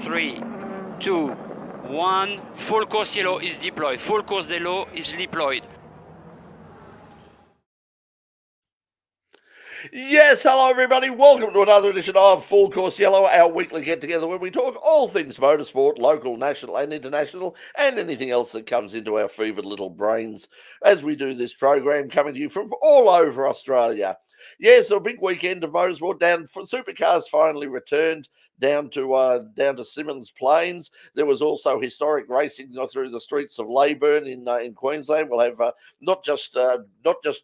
3, 2, 1. Full course yellow is deployed. Full course yellow is deployed. Yes, hello everybody. Welcome to another edition of Full Course Yellow, our weekly get-together where we talk all things motorsport, local, national and international, and anything else that comes into our fevered little brains as we do this program, coming to you from all over Australia. Yes, a big weekend of motorsport down for Supercars finally returned down to SYMMONS Plains. There was also historic racing through the streets of Leyburn in Queensland. We'll have not just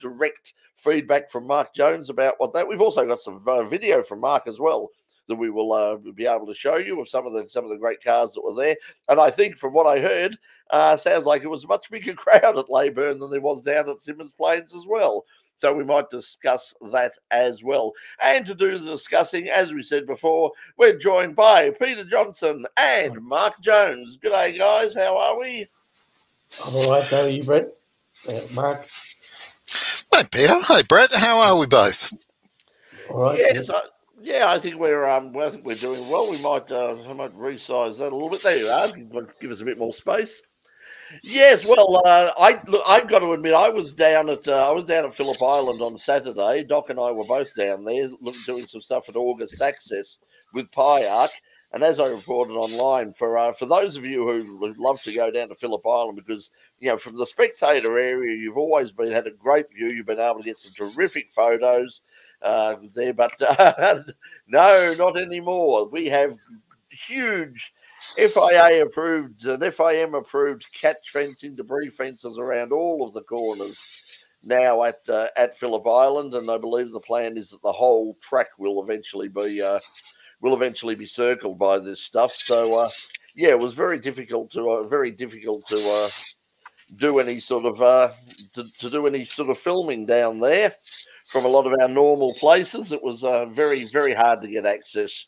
direct feedback from Mark Jones about what that. We've also got some video from Mark as well that we will be able to show you of some of the great cars that were there. And I think from what I heard, sounds like it was a much bigger crowd at Leyburn than there was down at SYMMONS Plains as well. So we might discuss that as well. And to do the discussing, as we said before, we're joined by Peter Johnson and Mark Jones. Good day, guys. How are we? I'm all right. How are you, Brett? Mark? Hi, Peter. Hi, Brett. How are we both? All right. Yes, I think we're doing well. We might I might resize that a little bit. There you are. Give us a bit more space. Yes, well, I've got to admit, I was down at Phillip Island on Saturday. Doc and I were both down there doing some stuff at August Access with Pyark. And as I reported online, for those of you who love to go down to Phillip Island, because from the spectator area, you've always had a great view. You've been able to get some terrific photos there, but no, not anymore. We have huge FIA approved and FIM approved catch fencing, debris fences around all of the corners now at Phillip Island, and I believe the plan is that the whole track will eventually be circled by this stuff. So it was very difficult to do any sort of filming down there from a lot of our normal places. It was very, very hard to get access.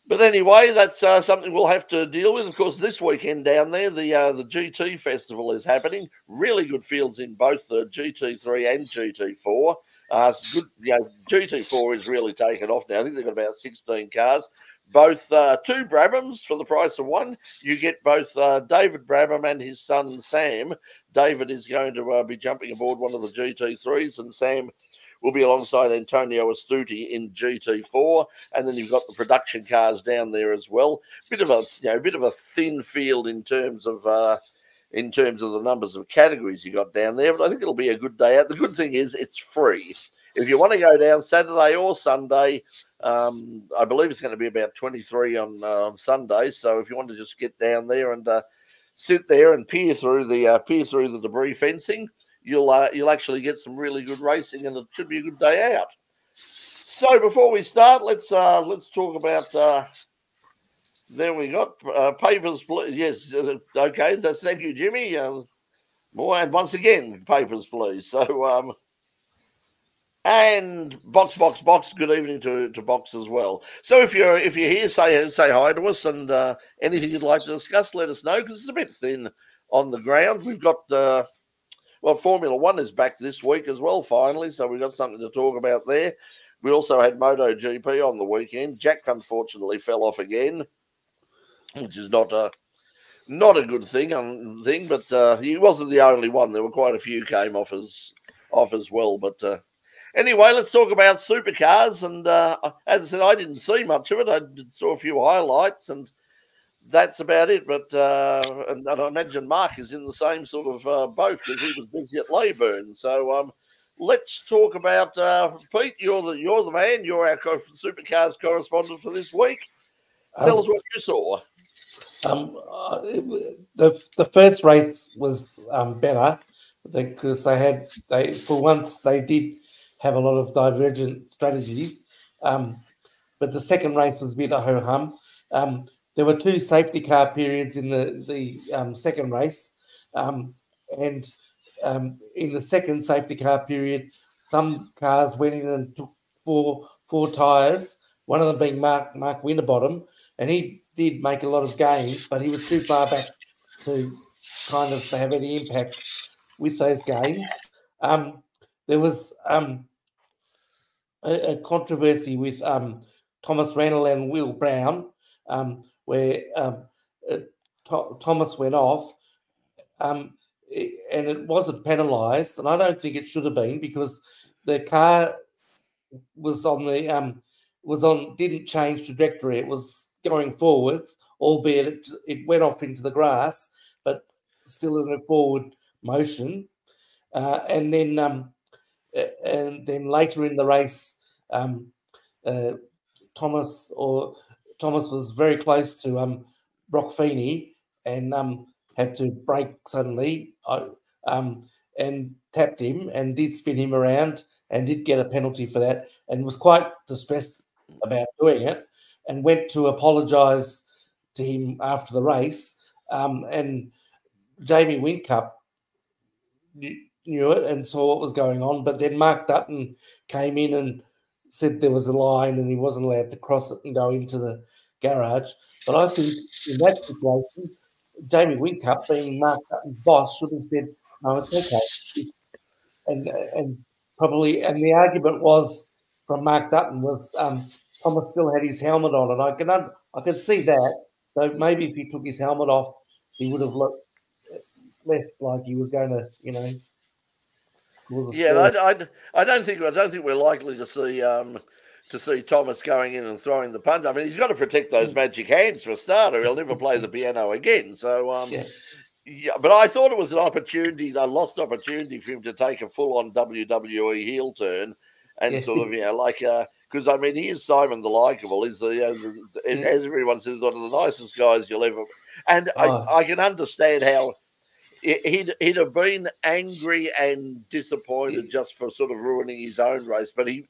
But anyway, that's something we'll have to deal with. Of course, this weekend down there, the GT Festival is happening. Really good fields in both the GT3 and GT4. Good, GT4 is really taken off now. I think they've got about 16 cars. Both two Brabhams for the price of one. You get both David Brabham and his son Sam. David is going to be jumping aboard one of the GT3s, and Sam will be alongside Antonio Astuti in GT4, and then you've got the production cars down there as well. Bit of a thin field in terms of the numbers of categories you got down there, but I think it'll be a good day out. The good thing is it's free. If you want to go down Saturday or Sunday, I believe it's going to be about 23 on Sunday. So if you want to just get down there and sit there and peer through the debris fencing, you'll actually get some really good racing, and it should be a good day out. So before we start, let's talk about. There we got papers, please. Yes, okay. That's thank you, Jimmy. More and once again, papers, please. So and box. Good evening to Box as well. So if you're here, say hi to us, and anything you'd like to discuss, let us know, because it's a bit thin on the ground. We've got. Well, Formula One is back this week as well, finally, so we've got something to talk about there. We also had MotoGP on the weekend. Jack, unfortunately, fell off again, which is not a good thing, but he wasn't the only one. There were quite a few came off as well. But anyway, let's talk about Supercars. And as I said, I didn't see much of it. I saw a few highlights, and that's about it. But and I imagine Mark is in the same sort of boat, because he was busy at Leyburn. So let's talk about Pete. You're the man. You're our Supercars correspondent for this week. Tell us what you saw. The first race was better, because for once they did have a lot of divergent strategies. But the second race was a bit of ho-hum. There were two safety car periods in the second race, and in the second safety car period, some cars went in and took four tyres, one of them being Mark Winterbottom, and he did make a lot of gains, but he was too far back to kind of have any impact with those gains. There was a controversy with Thomas Randle and Will Brown, where Thomas went off, and it wasn't penalised, and I don't think it should have been, because the car was on the didn't change trajectory. It was going forwards, albeit it went off into the grass, but still in a forward motion. And then later in the race, Thomas was very close to Broc Feeney and had to brake suddenly, and tapped him and did spin him around and did get a penalty for that, and was quite distressed about doing it, and went to apologise to him after the race. And Jamie Whincup knew it and saw what was going on, but then Mark Dutton came in and said there was a line and he wasn't allowed to cross it and go into the garage. But I think in that situation, Jamie Whincup, being Mark Dutton's boss, should have said, "No, it's okay." And probably, and the argument was from Mark Dutton was Thomas still had his helmet on, and I could see that. So maybe if he took his helmet off, he would have looked less like he was going to, Yeah, I don't think we're likely to see Thomas going in and throwing the punch. I mean, he's got to protect those magic hands for a starter. He'll never play the piano again. So, yeah, but I thought it was an opportunity, a lost opportunity for him to take a full-on WWE heel turn and sort of, because I mean, he is Simon the Likeable. He's as everyone says, one of the nicest guys you'll ever. And I can understand how he'd have been angry and disappointed just for sort of ruining his own race, but he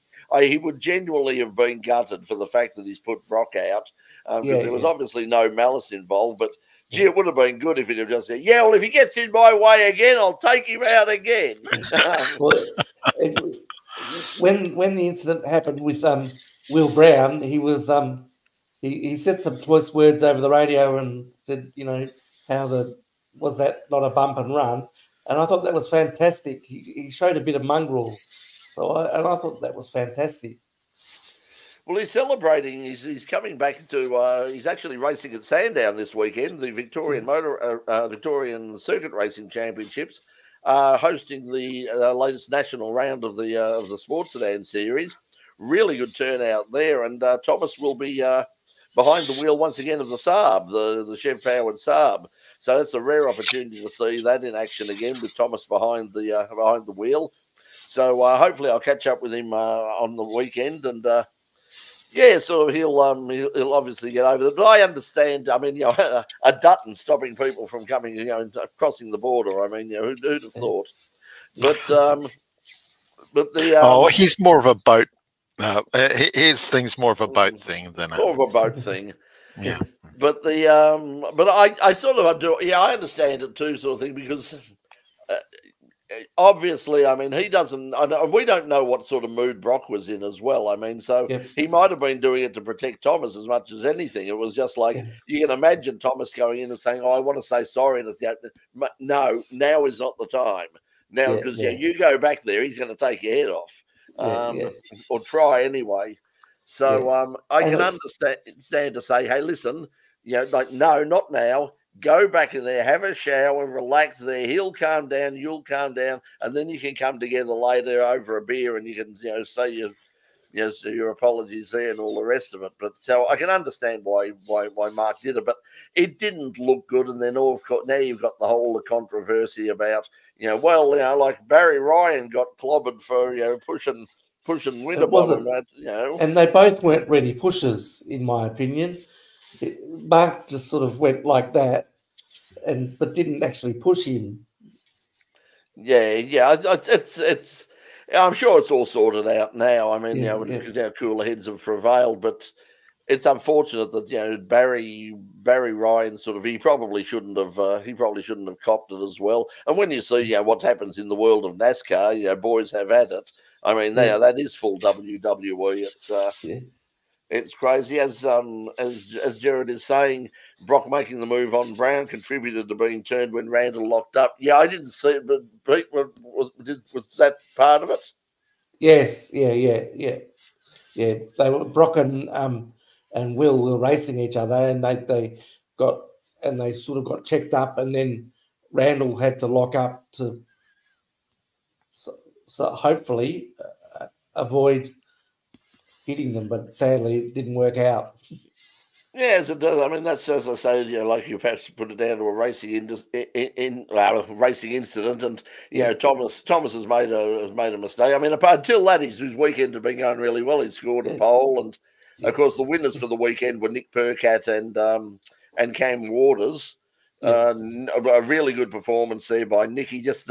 would genuinely have been gutted for the fact that he's put Broc out, because there was obviously no malice involved. But gee, it would have been good if he'd have just said, "Yeah, well, if he gets in my way again, I'll take him out again." Well, when the incident happened with Will Brown, he was he said some choice words over the radio and said, was that not a bump and run? And I thought that was fantastic. He showed a bit of mongrel, I thought that was fantastic. Well, he's celebrating. He's coming back to. He's actually racing at Sandown this weekend, the Victorian Circuit Racing Championships, hosting the latest national round of the Sports Sedan Series. Really good turnout there, and Thomas will be behind the wheel once again of the Saab, the Chev powered Saab. So that's a rare opportunity to see that in action again with Thomas behind the wheel. So hopefully I'll catch up with him on the weekend, and so he'll obviously get over it. But I understand. I mean, a Dutton stopping people from coming, crossing the border. I mean, who'd have thought? But he's more of a boat. His thing's more of a boat thing than more of a boat thing. Yeah, but I sort of do. Yeah, I understand it too, sort of thing, because obviously, I mean, he doesn't. And we don't know what sort of mood Broc was in as well. I mean, so he might have been doing it to protect Thomas as much as anything. It was just like you can imagine Thomas going in and saying, "Oh, I want to say sorry," and no, now is not the time. Now, because you go back there, he's going to take your head off, or try anyway. So I can understand to say, hey, listen, no, not now. Go back in there, have a shower, relax there. He'll calm down, you'll calm down, and then you can come together later over a beer, and you can say your apologies there and all the rest of it. But so I can understand why Mark did it, but it didn't look good. And then of course now you've got the whole controversy about like Barry Ryan got clobbered for pushing Winterbottom, and they both weren't really pushers, in my opinion. Mark just sort of went like that, but didn't actually push him. Yeah. It's. I'm sure it's all sorted out now. I mean, cooler heads have prevailed, but it's unfortunate that Barry Ryan he probably shouldn't have copped it as well. And when you see what happens in the world of NASCAR, boys have at it. I mean, that is full WWE. It's crazy. As Jared is saying, Broc making the move on Brown contributed to being turned when Randle locked up. Yeah, I didn't see it, but Pete, was that part of it? Yes, yeah. They were Broc and and Will were racing each other, and they sort of got checked up, and then Randle had to lock up to so hopefully avoid hitting them, but sadly it didn't work out. Yes, it does. I mean, that's, as I say, like you perhaps put it down to a racing racing incident, and Thomas has made a mistake. I mean, until that, his weekend had been going really well. He scored a pole, and of course, the winners for the weekend were Nick Percat and Cam Waters. A really good performance there by Nick. He just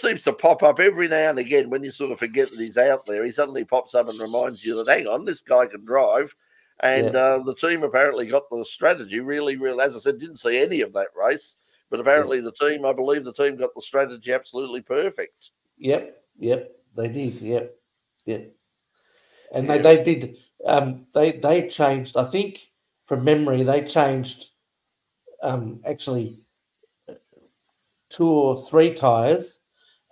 seems to pop up every now and again when you sort of forget that he's out there. He suddenly pops up and reminds you that, hang on, this guy can drive. And the team apparently got the strategy really, as I said, didn't see any of that race, but apparently I believe the team got the strategy absolutely perfect. Yep, they did. Yep. And they did. They changed. I think from memory, they changed actually 2 or 3 tires,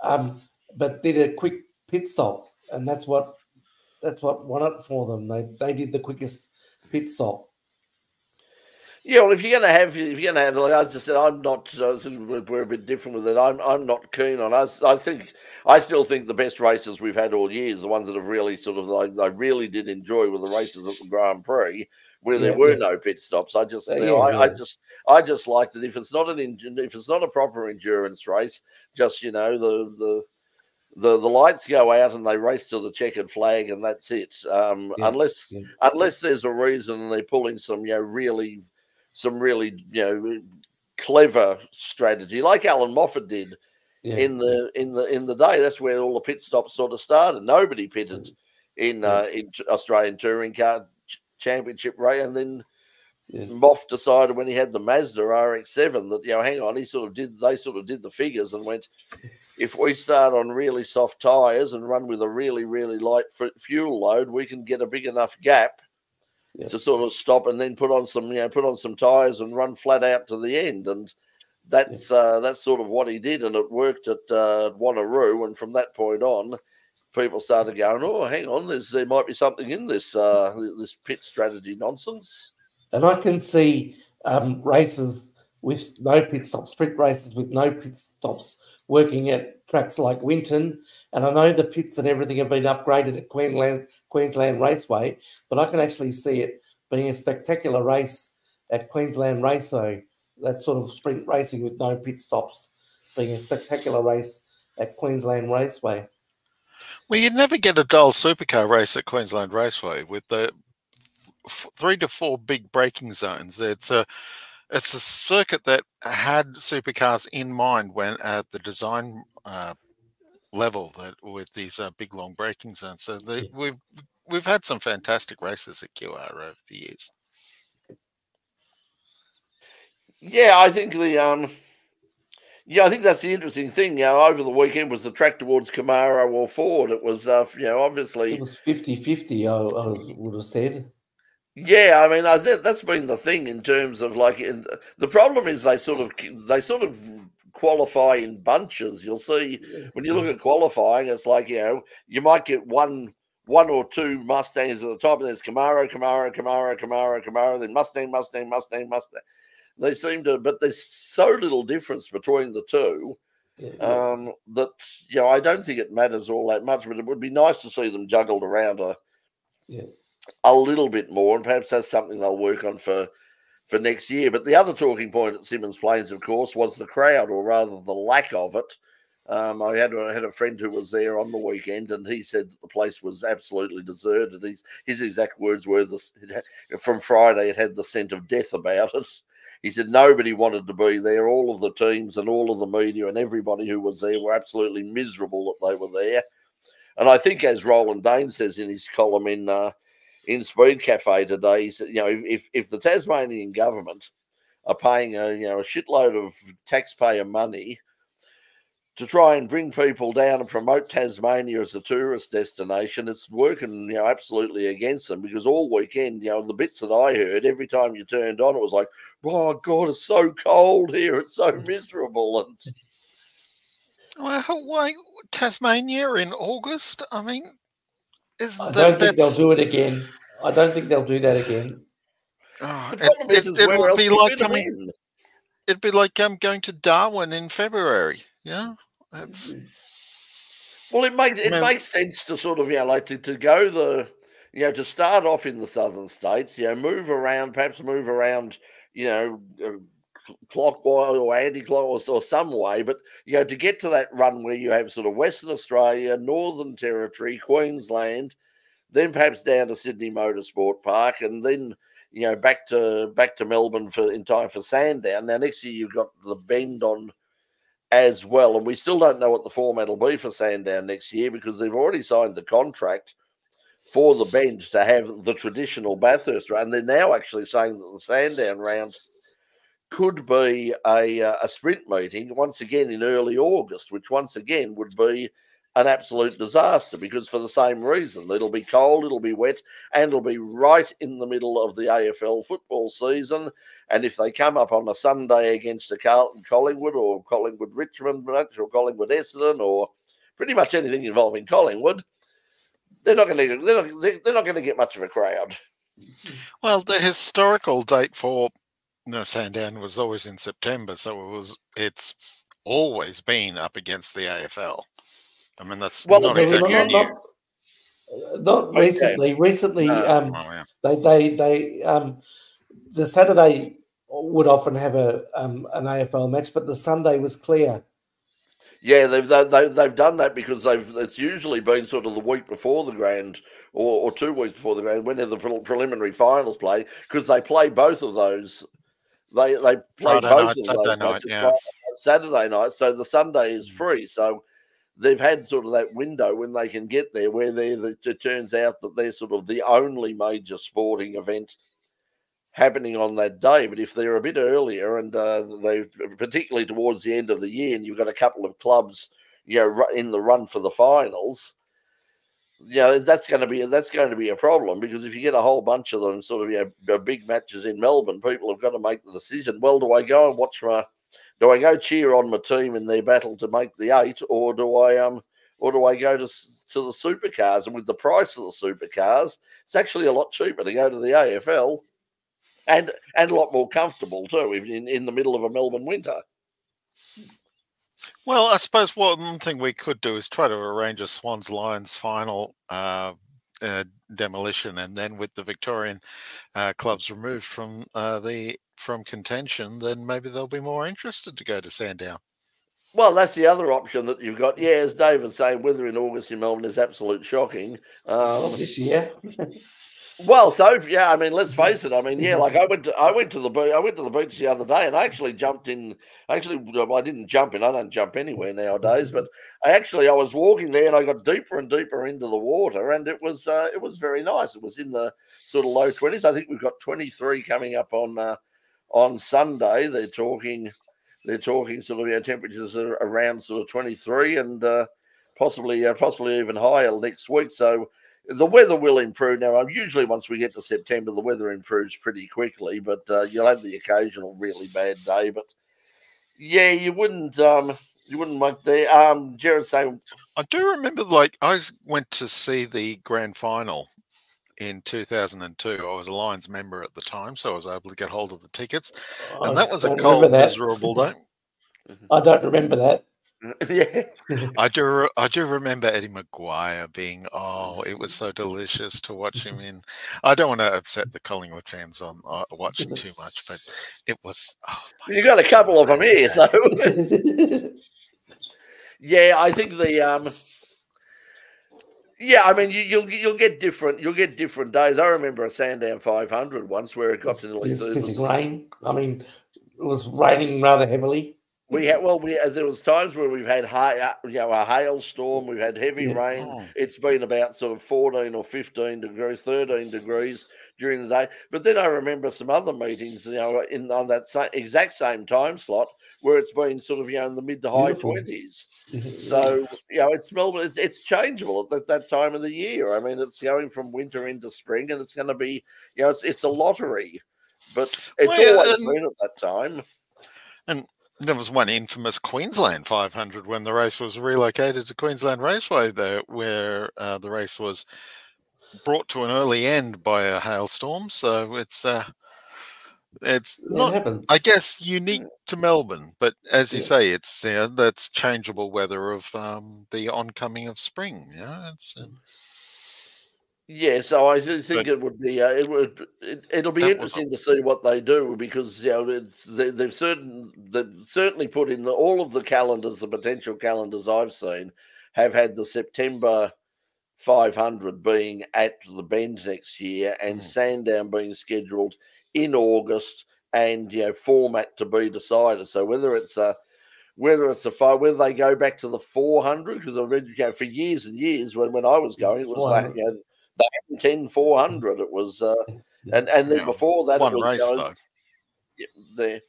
but did a quick pit stop, and that's what won it for them. They did the quickest pit stop. Yeah, well, if you're going to have, like I just said, I'm not. We're a bit different with it. I'm not keen on us. I still think the best races we've had all year is the ones that have really sort of I really did enjoy were the races at the Grand Prix where there were no pit stops. I just like that if it's not a proper endurance race, just the lights go out and they race to the checkered flag and that's it. Unless there's a reason they're pulling some really clever strategy like Alan Moffat did in the day. That's where all the pit stops sort of started. Nobody pitted in Australian Touring Car Championship race, and then Moff decided when he had the Mazda RX-7 that hang on, they sort of did the figures and went, if we start on really soft tires and run with a really, really light fuel load, we can get a big enough gap to sort of stop and then put on some tires and run flat out to the end. And that's sort of what he did, and it worked at Wanneroo. And from that point on, people started going, oh, hang on, there might be something in this this pit strategy nonsense. And I can see races with no pit stops, sprint races with no pit stops, working at tracks like Winton. And I know the pits and everything have been upgraded at Queensland Raceway, but I can actually see it being a spectacular race at Queensland Raceway, that sort of sprint racing with no pit stops being a spectacular race at Queensland Raceway. Well, you'd never get a dull supercar race at Queensland Raceway with the 3 to 4 big braking zones. It's a circuit that had supercars in mind when at the design level that with these big long braking zones. So we've had some fantastic races at QR over the years. Yeah, I think I think that's the interesting thing. Over the weekend was the track towards Camaro or Ford. It was, obviously it was 50-50. I would have said. Yeah, I mean, that's been the thing in terms of the problem is they sort of qualify in bunches. You'll see when you look at qualifying, it's like you might get one or two Mustangs at the top, and there's Camaro, then Mustang. They seem to, but there's so little difference between the two that I don't think it matters all that much. But it would be nice to see them juggled around a little bit more, and perhaps that's something they'll work on for next year. But the other talking point at Symmons Plains, of course, was the crowd, or rather the lack of it. I had a friend who was there on the weekend, and he said that the place was absolutely deserted. His exact words were, from Friday, it had the scent of death about it. He said nobody wanted to be there. All of the teams and all of the media and everybody who was there were absolutely miserable that they were there. And I think, as Roland Dane says in his column in Speed Cafe today, he said, if the Tasmanian government are paying a shitload of taxpayer money to try and bring people down and promote Tasmania as a tourist destination, it's working absolutely against them, because all weekend, the bits that I heard, every time you turned on, it was like, oh God, it's so cold here, it's so miserable. And well, why Tasmania in August? I mean, I don't think they'll do it again. I don't think they'll do that again. The problem is It where will else be you like fit 'em coming. in? It'd be like going to Darwin in February. Yeah, that's. Well, it makes sense to sort of like to go to start off in the southern states, perhaps move around, clockwise or anti-clockwise or some way, but to get to that run where you have sort of Western Australia, Northern Territory, Queensland, then perhaps down to Sydney Motorsport Park, and then back to Melbourne in time for Sandown. Now next year you've got the Bend on as well, and we still don't know what the format will be for Sandown next year because they've already signed the contract for the Bend to have the traditional Bathurst run. They're now actually saying that the Sandown round could be a sprint meeting once again in early August, which once again would be an absolute disaster because for the same reason, it'll be cold, it'll be wet, and it'll be right in the middle of the AFL football season. And if they come up on a Sunday against a Carlton Collingwood or Collingwood Richmond match or Collingwood Essendon or pretty much anything involving Collingwood, they're not going to get much of a crowd. Well, the historical date for Sandown was always in September, so it's always been up against the AFL. I mean, that's not exactly new. Not recently. Recently, the Saturday would often have an AFL match, but the Sunday was clear. Yeah, they've done that because it's usually been sort of the week before the grand or 2 weeks before the grand when the preliminary finals play because they play both of those. They play Friday both night, of Saturday those night, matches Saturday night, so the Sunday is free. So they've had sort of that window when they can get there where it turns out that they're sort of the only major sporting event happening on that day. But if they're a bit earlier and they particularly towards the end of the year and you've got a couple of clubs in the run for the finals, that's going to be a problem because if you get a whole bunch of them sort of big matches in Melbourne, people have got to make the decision, well, do I go and do I go cheer on my team in their battle to make the 8 or do I go to the supercars? And with the price of the supercars, it's actually a lot cheaper to go to the AFL and a lot more comfortable too in the middle of a Melbourne winter. Well, I suppose one thing we could do is try to arrange a Swans Lions final demolition, and then with the Victorian clubs removed from contention, then maybe they'll be more interested to go to Sandown. Well, that's the other option that you've got. Yeah, as David's saying, weather in August in Melbourne is absolute shocking. This year. Well, so I mean, let's face it. I mean, like I went to the beach the other day, and I actually jumped in. Actually, I didn't jump in. I don't jump anywhere nowadays, but I was walking there, and I got deeper and deeper into the water, and it was very nice. It was in the sort of low 20s. I think we've got 23 coming up on Sunday. They're talking sort of temperatures are around sort of 23 and possibly even higher next week. So the weather will improve. Now, usually once we get to September, the weather improves pretty quickly, but you'll have the occasional really bad day. But yeah, you wouldn't like the Jared saying. I do remember, like, I went to see the grand final in 2002. I was a Lions member at the time, so I was able to get hold of the tickets, and that was a cold, miserable day. I don't remember that. Yeah, I do remember Eddie Maguire being, it was so delicious to watch him in. I don't want to upset the Collingwood fans on watching too much, but it was. You got a couple of them here, so yeah, I think the yeah, I mean you'll get different days. I remember a Sandown 500 once where it got to pissing rain. I mean, it was raining rather heavily. There was times where we've had a hailstorm, we've had heavy rain. Oh. It's been about sort of 14 or 15 degrees, 13 degrees during the day. But then I remember some other meetings, on that exact same time slot where it's been sort of in the mid to high 20s. So it's Melbourne. It's changeable at that time of the year. I mean, it's going from winter into spring, and it's going to be it's a lottery, but it's always been at that time. And there was one infamous Queensland 500 when the race was relocated to Queensland Raceway, where the race was brought to an early end by a hailstorm. So it's not, happens. I guess, unique to Melbourne, but as you Yeah. say, it's that's changeable weather of the oncoming of spring. Yeah, it's Yeah, so I do think but it would be it'll be that was interesting to see what they do, because they've certainly put in all of the calendars, the potential calendars I've seen have had the September 500 being at the Bend next year, and Sandown being scheduled in August, and format to be decided. So whether they go back to the 400, because I read for years and years when I was going, it was like 400. the 10 400. It was and then before that one it was race though. it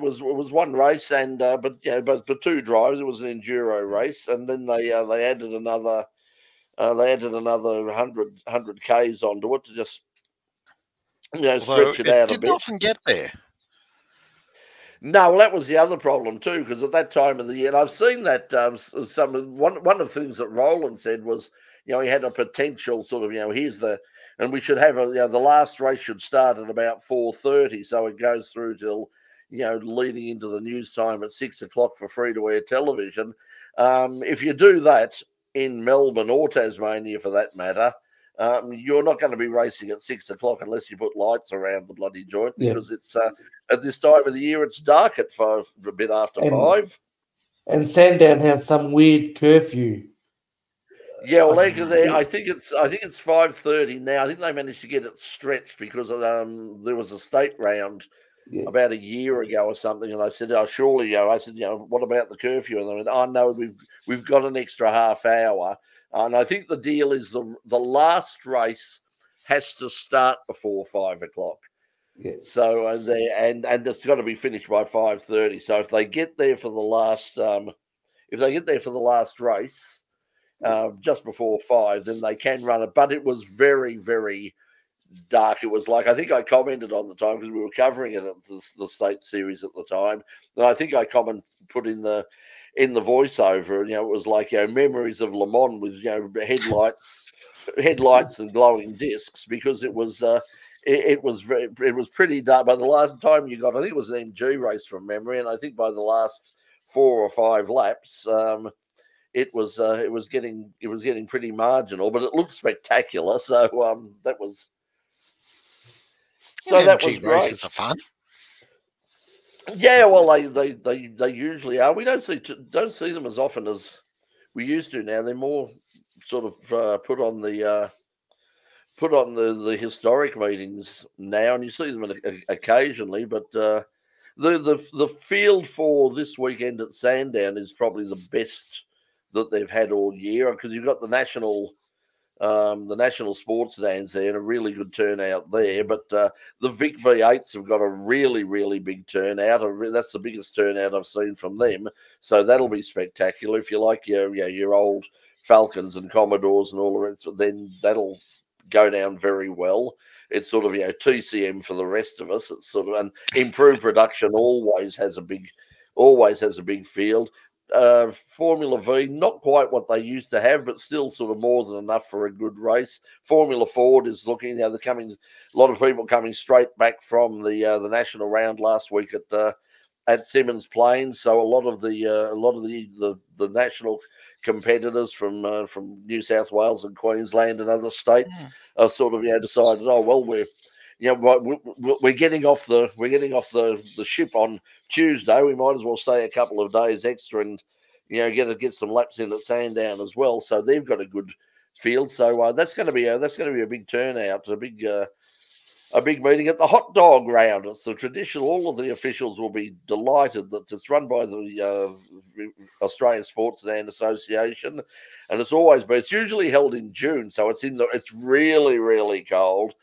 was one race, and but two drives. It was an enduro race, and then they added another 100 Ks onto it to just stretch it out a Didn't bit. often get there. No, well, that was the other problem too, because at that time of the year, and I've seen that one of the things that Roland said was, he had a potential sort of, and we should have the last race should start at about 4:30, so it goes through till, leading into the news time at 6 o'clock for free-to-air television. If you do that in Melbourne or Tasmania, for that matter, you're not going to be racing at 6 o'clock unless you put lights around the bloody joint, because it's at this time of the year it's dark at 5, a bit after 5. And Sandown has some weird curfew. Yeah, well, I think it's 5:30 now. I think they managed to get it stretched because there was a state round about a year ago or something, and I said, "Oh, surely, I said, what about the curfew?" And they went, "Oh no, we've got an extra half hour." And I think the deal is the last race has to start before 5 o'clock. Yeah. So and it's got to be finished by 5:30. So if they get there for the last race just before 5, then they can run it. But it was very, very dark. It was like, I think I commented on the time, because we were covering it at the state series at the time, and I think I put in the voiceover, it was like memories of Le Mans with headlights and glowing discs, because it was pretty dark. By the last time I think it was an MG race from memory, and I think by the last 4 or 5 laps, it was getting pretty marginal, but it looked spectacular. So that was MG great. Races are fun. Yeah, well, they usually are. We don't see them as often as we used to now. They're more sort of put on the historic meetings now, and you see them occasionally. But the field for this weekend at Sandown is probably the best that they've had all year, because you've got the national sports stands there, and a really good turnout there. But the Vic V8s have got a really, really big turnout. That's the biggest turnout I've seen from them. So that'll be spectacular. If you like your old Falcons and Commodores and all the rest, then that'll go down very well. It's sort of TCM for the rest of us. It's sort of, and improved production always has a big field. Formula V, not quite what they used to have, but still sort of more than enough for a good race. Formula Ford is looking, they're coming, a lot of people coming straight back from the national round last week at SYMMONS PLAINS. So a lot of the national competitors from New South Wales and Queensland and other states are sort of decided, oh well, we're getting off the ship on Tuesday. We might as well stay a couple of days extra and get some laps in at Sandown as well. So they've got a good field. So that's going to be a big turnout, a big meeting at the hot dog round. It's the traditional. All of the officials will be delighted that it's run by the Australian Sports and Association, and it's usually held in June. So it's really, really cold.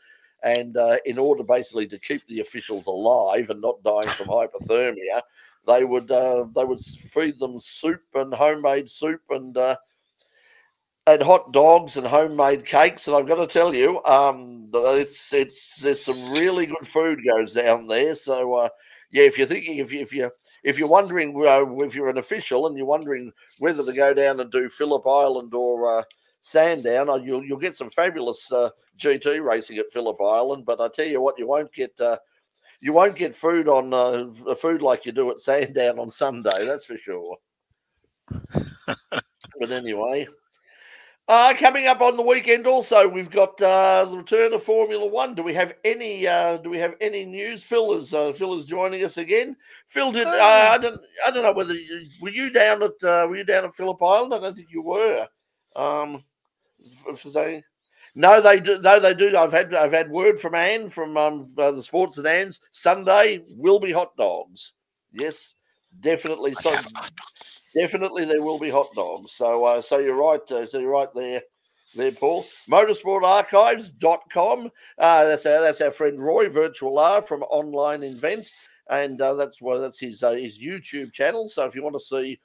And in order basically to keep the officials alive and not dying from hypothermia, they would feed them soup and homemade soup and hot dogs and homemade cakes. And I've got to tell you, there's some really good food goes down there. So if you're thinking, if you're wondering if you're an official and you're wondering whether to go down and do Phillip Island or Sandown, you'll get some fabulous GT racing at Phillip Island. But I tell you what, you won't get food on food like you do at Sandown on Sunday. That's for sure. But anyway. Coming up on the weekend, also we've got the return of Formula One. Do we have any? Any news? Phil is joining us again. Phil, did I don't know whether were you down at Phillip Island? I don't think you were. For saying no, they do. No, they do. I've had word from Anne from the Sports at Anne's. Sunday will be hot dogs. Yes, definitely. So. Definitely, there will be hot dogs. So, so you're right. So you're right there, Paul. Motorsportarchives.com. That's our friend Roy, Virtual R from Online Invent, and that's his YouTube channel. So if you want to see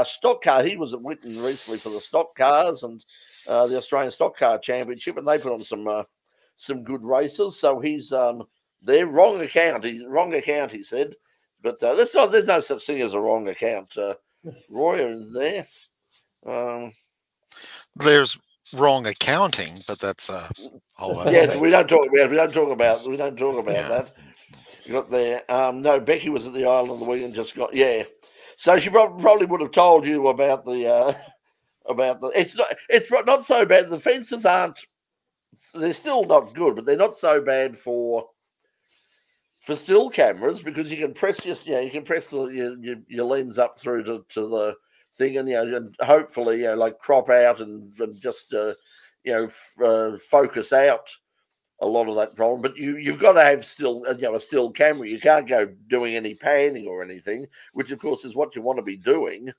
stock car, he was at Whitton recently for the stock cars and the Australian Stock Car Championship, and they put on some good races. So he's there. Wrong account. He said, but there's no such thing as a wrong account. Roy is there. There's wrong accounting, but that's a whole other yes, thing. we don't talk about that. You got there. No, Becky was at the Island of the Week and just got So she probably would have told you about the It's not so bad. The fences they're still not good, but they're not so bad for still cameras, because you can press your lens up through to the thing, and and hopefully like crop out and just focus out a lot of that problem. But you've got to have still a still camera. You can't go doing any panning or anything, which of course is what you want to be doing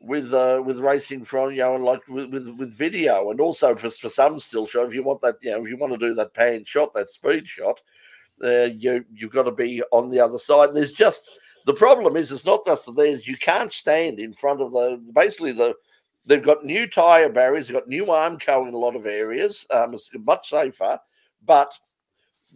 with racing from like with video, and also for some still shot, if you want that if you want to do that pan shot, that speed shot, you've got to be on the other side. And there's just the problem is it's not just that you can't stand in front of they've got new tyre barriers, they've got new Armco in a lot of areas. It's much safer, but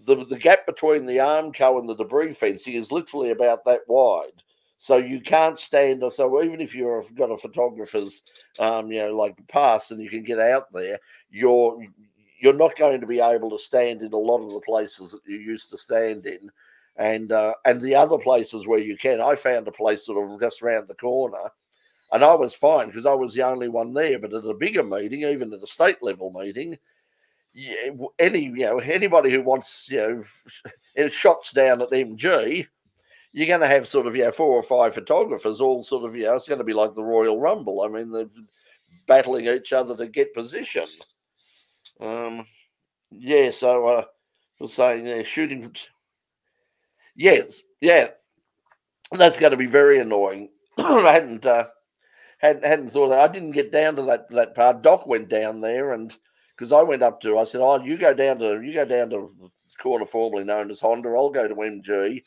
the gap between the Armco and the debris fencing is literally about that wide. So you can't stand, so even if you've got a photographer's, like pass and you can get out there, you're not going to be able to stand in a lot of the places that you used to stand in, and the other places where you can. I found a place sort of just around the corner, and I was fine because I was the only one there. But at a bigger meeting, even at a state level meeting, anybody who wants shots down at MG. You're going to have sort of 4 or 5 photographers all sort of it's going to be like the Royal Rumble. I mean, they're battling each other to get position. So we're saying shooting. Yes, that's going to be very annoying. I hadn't thought that. I didn't get down to that part. Doc went down there, and because I went up to, I said, "Oh, you go down to the corner formerly known as Honda. I'll go to MG."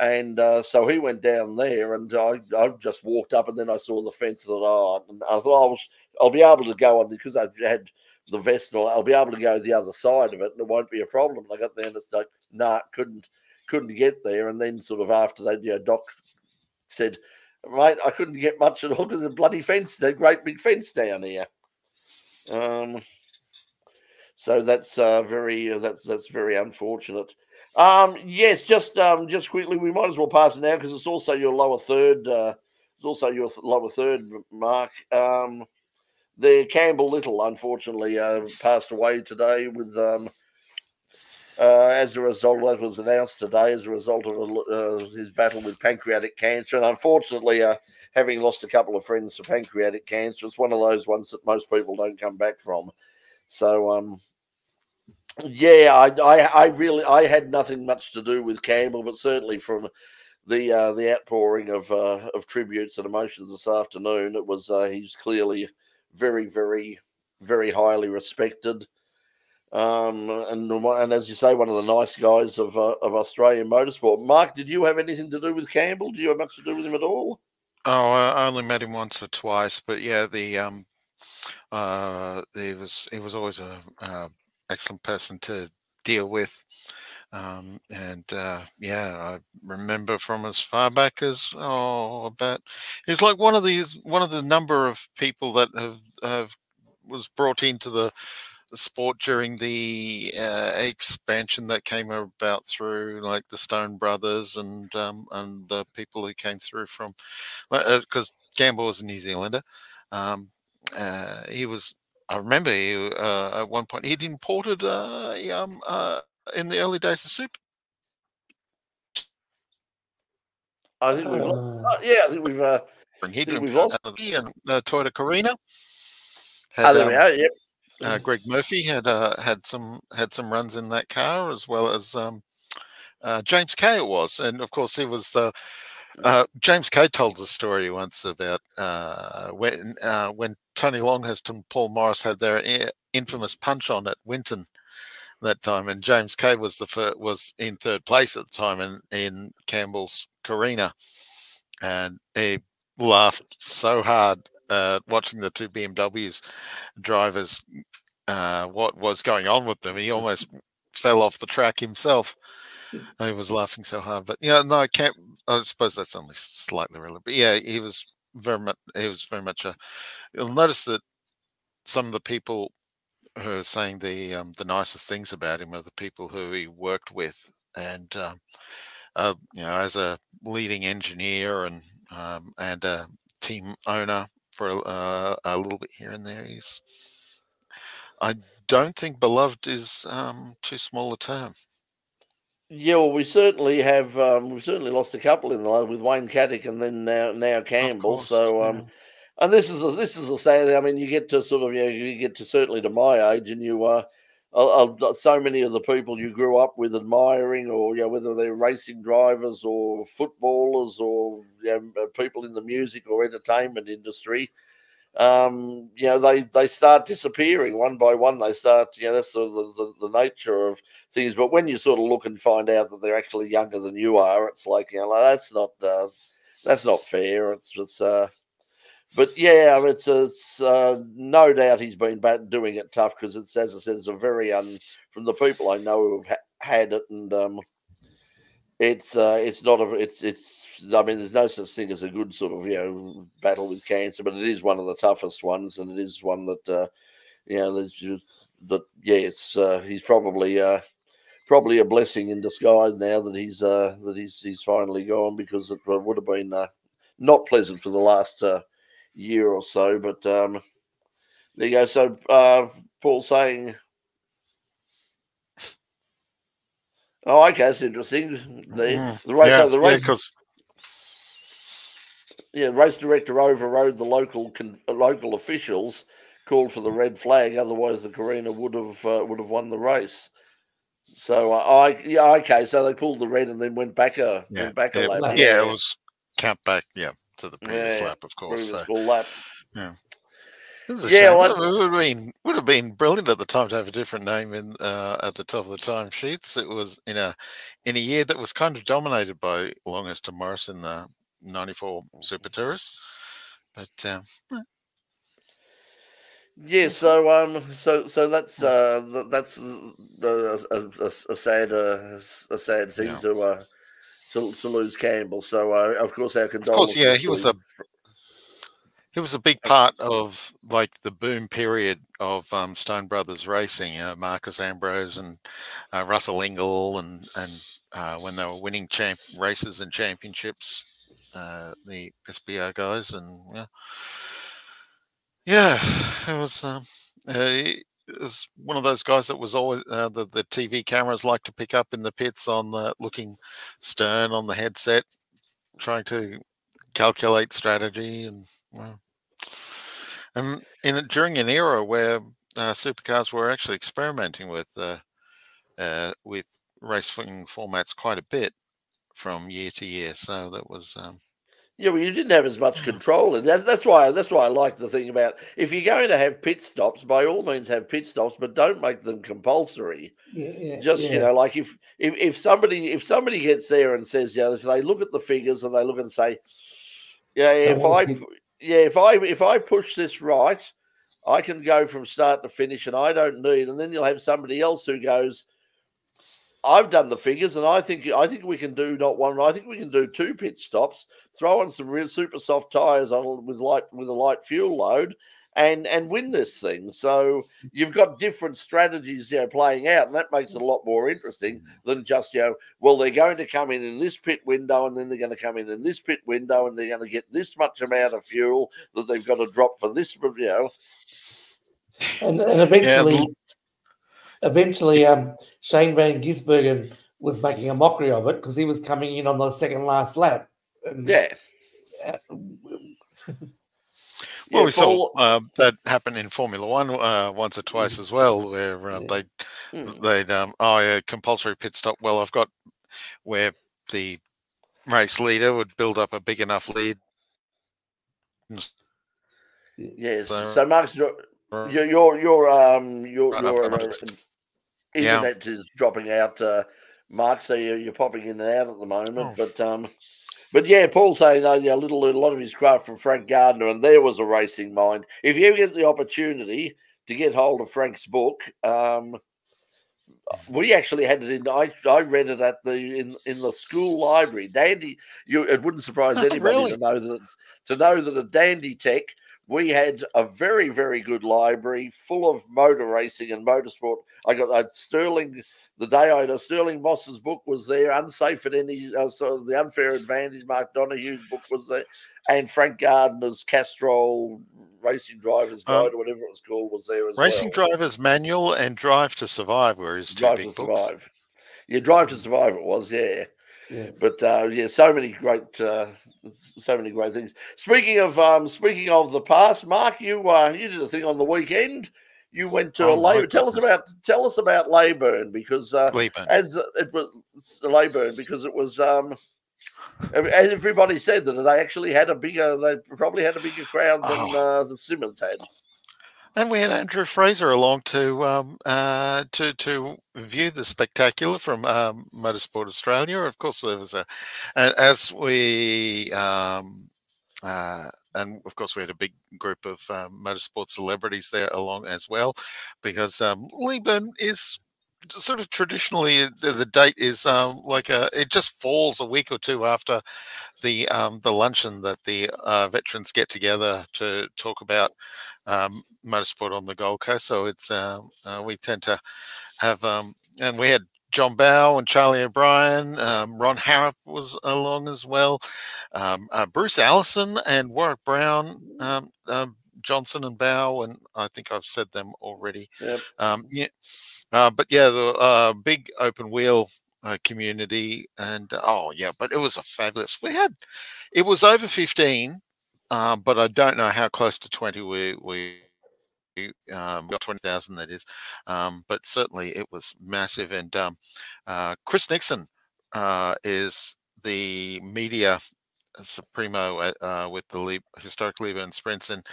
And so he went down there, and I just walked up, and then I saw the fence. And I thought I'll be able to go on because I've had the vest, and I'll be able to go the other side of it, and it won't be a problem. And I got there, and it's like, couldn't get there. And then sort of after that, Doc said, "Mate, I couldn't get much at all because of the bloody fence, the great big fence down here." So that's very unfortunate. Yes, just quickly, we might as well pass it now because it's also your lower third. Mark. The Campbell Little, unfortunately, passed away today with as a result. That was announced today as a result of his battle with pancreatic cancer, and unfortunately, having lost a couple of friends to pancreatic cancer, it's one of those ones that most people don't come back from. So. I had nothing much to do with Campbell, but certainly from the outpouring of tributes and emotions this afternoon, it was he's clearly very, very, very highly respected, and as you say, one of the nice guys of Australian motorsport. Mark, did you have anything to do with Campbell? Do you have much to do with him at all? Oh, I only met him once or twice, but yeah, he was always a excellent person to deal with. Yeah, I remember from as far back as about he's like one of the number of people that have was brought into the sport during the expansion that came about through like the Stone Brothers and the people who came through from because Gamble was a New Zealander. He was. I remember at one point he'd imported in the early days of Super. I think we've lost. Yeah, I think we've. I think we've lost. Toyota Carina. There we are. Yep. Greg Murphy had some runs in that car, as well as James Kay. It was, and of course he was the. James Kay told the story once about when Tony Longhurst and Paul Morris had their infamous punch on at Winton that time, and James Kay was was in third place at the time in Campbell's Carina, and he laughed so hard watching the two BMWs drivers what was going on with them. He almost fell off the track himself. He was laughing so hard, but yeah, no, I can't. I suppose that's only slightly relevant. But yeah, he was very much a. You'll notice that some of the people who are saying the nicest things about him are the people who he worked with, and as a leading engineer and a team owner for a little bit here and there. I don't think beloved is too small a term. Yeah, well, we certainly have. We've certainly lost a couple in the with Wayne Caddick and then now Campbell. Course, so, and this is a sad. I mean, you get to sort of you get to certainly to my age, and you so many of the people you grew up with admiring, or whether they're racing drivers or footballers or people in the music or entertainment industry. They start disappearing one by one. They start, that's the nature of things. But when you sort of look and find out that they're actually younger than you are, it's like, that's not fair. But yeah, it's no doubt he's been doing it tough, because it's, as I said, it's a very from the people I know who've had it, and it's not I mean, there's no such thing as a good sort of battle with cancer, but it is one of the toughest ones, and it is one that he's probably a blessing in disguise now that he's finally gone, because it would have been not pleasant for the last year or so. But there you go. So Paul saying, oh, okay, that's interesting. The race. Race director overrode the local officials, called for the red flag. Otherwise, the Carina would have won the race. So okay. So they pulled the red and then went back a lap. Yeah, it was count back. Yeah, to the previous lap, of course. Full lap. Yeah. It would have been brilliant at the time to have a different name in at the top of the timesheets. It was in a year that was kind of dominated by Longhurst and Morris in the '94 Super Tourists, but yeah. So that's a sad thing to lose Campbell. So of course our condolences. Of course, he was a big part of like the boom period of Stone Brothers racing. Marcus Ambrose and Russell Ingall, and when they were winning races and championships, the SBR guys, and it was one of those guys that was always the TV cameras like to pick up in the pits on looking stern on the headset, trying to calculate strategy, and during an era where supercars were actually experimenting with racing formats quite a bit from year to year, so that was well, you didn't have as much control, and that's why I like the thing about, if you're going to have pit stops, by all means have pit stops, but don't make them compulsory. Like if somebody gets there and says, if they look at the figures and they look and say, if I push this right, I can go from start to finish, and I don't need. And then you'll have somebody else who goes, I've done the figures, and I think we can do not one. I think we can do 2 pit stops, throw on some real super soft tires on with a light fuel load, and win this thing. So you've got different strategies, playing out, and that makes it a lot more interesting than just, well, they're going to come in this pit window, and then they're going to come in this pit window, and they're going to get this much amount of fuel that they've got to drop for this, And eventually, Shane Van Gisbergen was making a mockery of it because he was coming in on the second last lap. And, well, we saw that happen in Formula One once or twice as well, where they'd compulsory pit stop. Well, I've got where the race leader would build up a big enough lead. Yes. So Mark's your internet is dropping out, Mark. So you're popping in and out at the moment, but yeah, Paul's saying a lot of his craft from Frank Gardner, and there was a racing mind. If you ever get the opportunity to get hold of Frank's book, we actually had it in. I read it at in the school library. Dandy, it wouldn't surprise anybody to know that at Dandy Tech we had a very, very good library full of motor racing and motorsport. I got Sterling, the day I had Sterling Moss's book was there, Unsafe at Any, so The Unfair Advantage, Mark Donohue's book was there, and Frank Gardner's Castrol Racing Driver's Guide or whatever it was called was there as Racing Driver's Manual and Drive to Survive were his two big books. Yeah, Drive to Survive it was, yeah. But so many great things. Speaking of the past, Mark, you did a thing on the weekend. You went to Tell us about Leyburn, because as it was Leyburn, because it was as everybody said that they actually had they probably had a bigger crowd than the SYMMONS had. And we had Andrew Fraser along to view the spectacular from Motorsport Australia. Of course, there was and of course we had a big group of motorsport celebrities there along as well, because Leyburn is sort of traditionally the date is it just falls a week or two after the luncheon that the veterans get together to talk about motorsport on the Gold Coast. So it's we tend to have and we had John Bowe and Charlie O'Brien. Ron Harrop was along as well. Bruce Allison and Warwick Brown. Johnson and Bowe, and I think I've said them already. Yep. But yeah, the big open wheel community, and but it was a fabulous. It was over 15, but I don't know how close to 20 we got 20,000. That is, but certainly it was massive. And Chris Nixon is the media supremo with the historic Leyburn Sprints, and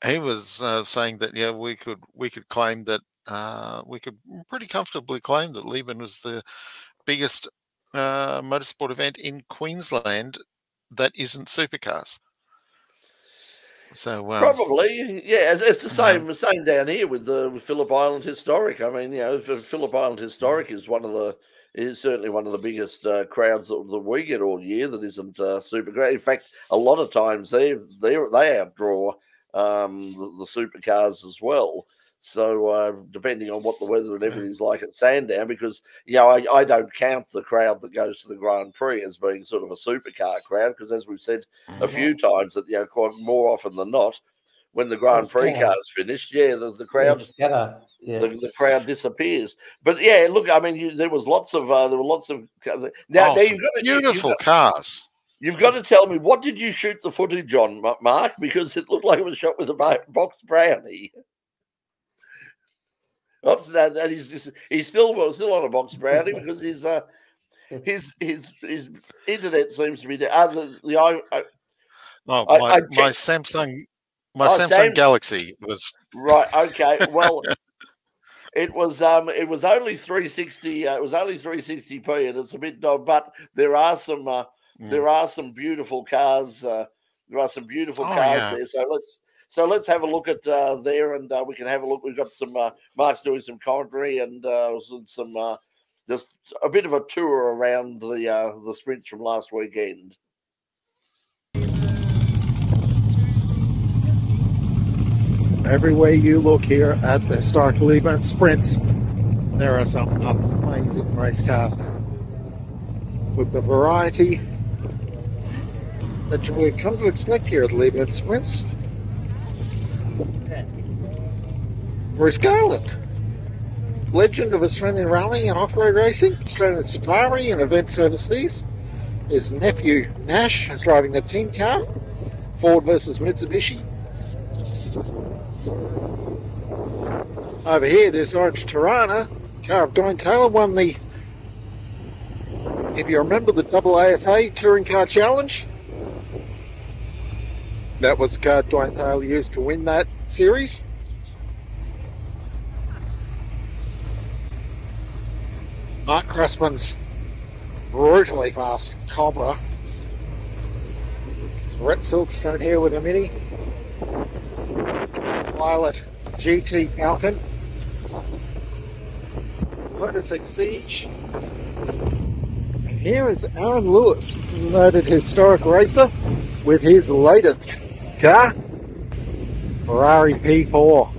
he was saying that we could claim that we could pretty comfortably claim that Leyburn was the biggest motorsport event in Queensland that isn't supercars. So probably, yeah, it's the same down here with Phillip Island Historic. I mean, Phillip Island Historic is certainly one of the biggest crowds that we get all year that isn't Supercar. In fact, a lot of times they outdraw the supercars as well. So depending on what the weather and everything's like at Sandown, because I don't count the crowd that goes to the Grand Prix as being sort of a supercar crowd, because as we've said a few times that quite more often than not, when the Grand Prix cars finished, the crowd the crowd disappears. But yeah, look, I mean, there were lots of now you've got beautiful cars. You've got to tell me, what did you shoot the footage on, Mark? Because it looked like it was shot with a box brownie. Oops, and he's still on a box brownie because his internet seems to be my Samsung Galaxy was right. Okay, well, it was only 360. It was only 360p, and it's a bit dull. But there are some beautiful cars. There are some beautiful cars there. So let's have a look at there, and we can have a look. We've got some Mark's doing some commentary and some just a bit of a tour around the sprints from last weekend. Everywhere you look here at the historic Lebanon sprints, there are some amazing race cars with the variety that we've come to expect here at the Lebanon sprints. Bruce Garland, legend of Australian rallying and off-road racing, Australian safari and events overseas. His nephew Nash driving the team car, Ford versus Mitsubishi. Over here, there's Orange Tirana, car of Dwayne Taylor, won the, if you remember, the AASA Touring Car Challenge. That was the car Dwayne Taylor used to win that series. Mark Crossman's brutally fast Cobra. Rhett Silkstone here with a Mini. Pilot GT Falcon. Lotus Siege. And here is Aaron Lewis, noted historic racer, with his latest car, Ferrari P4.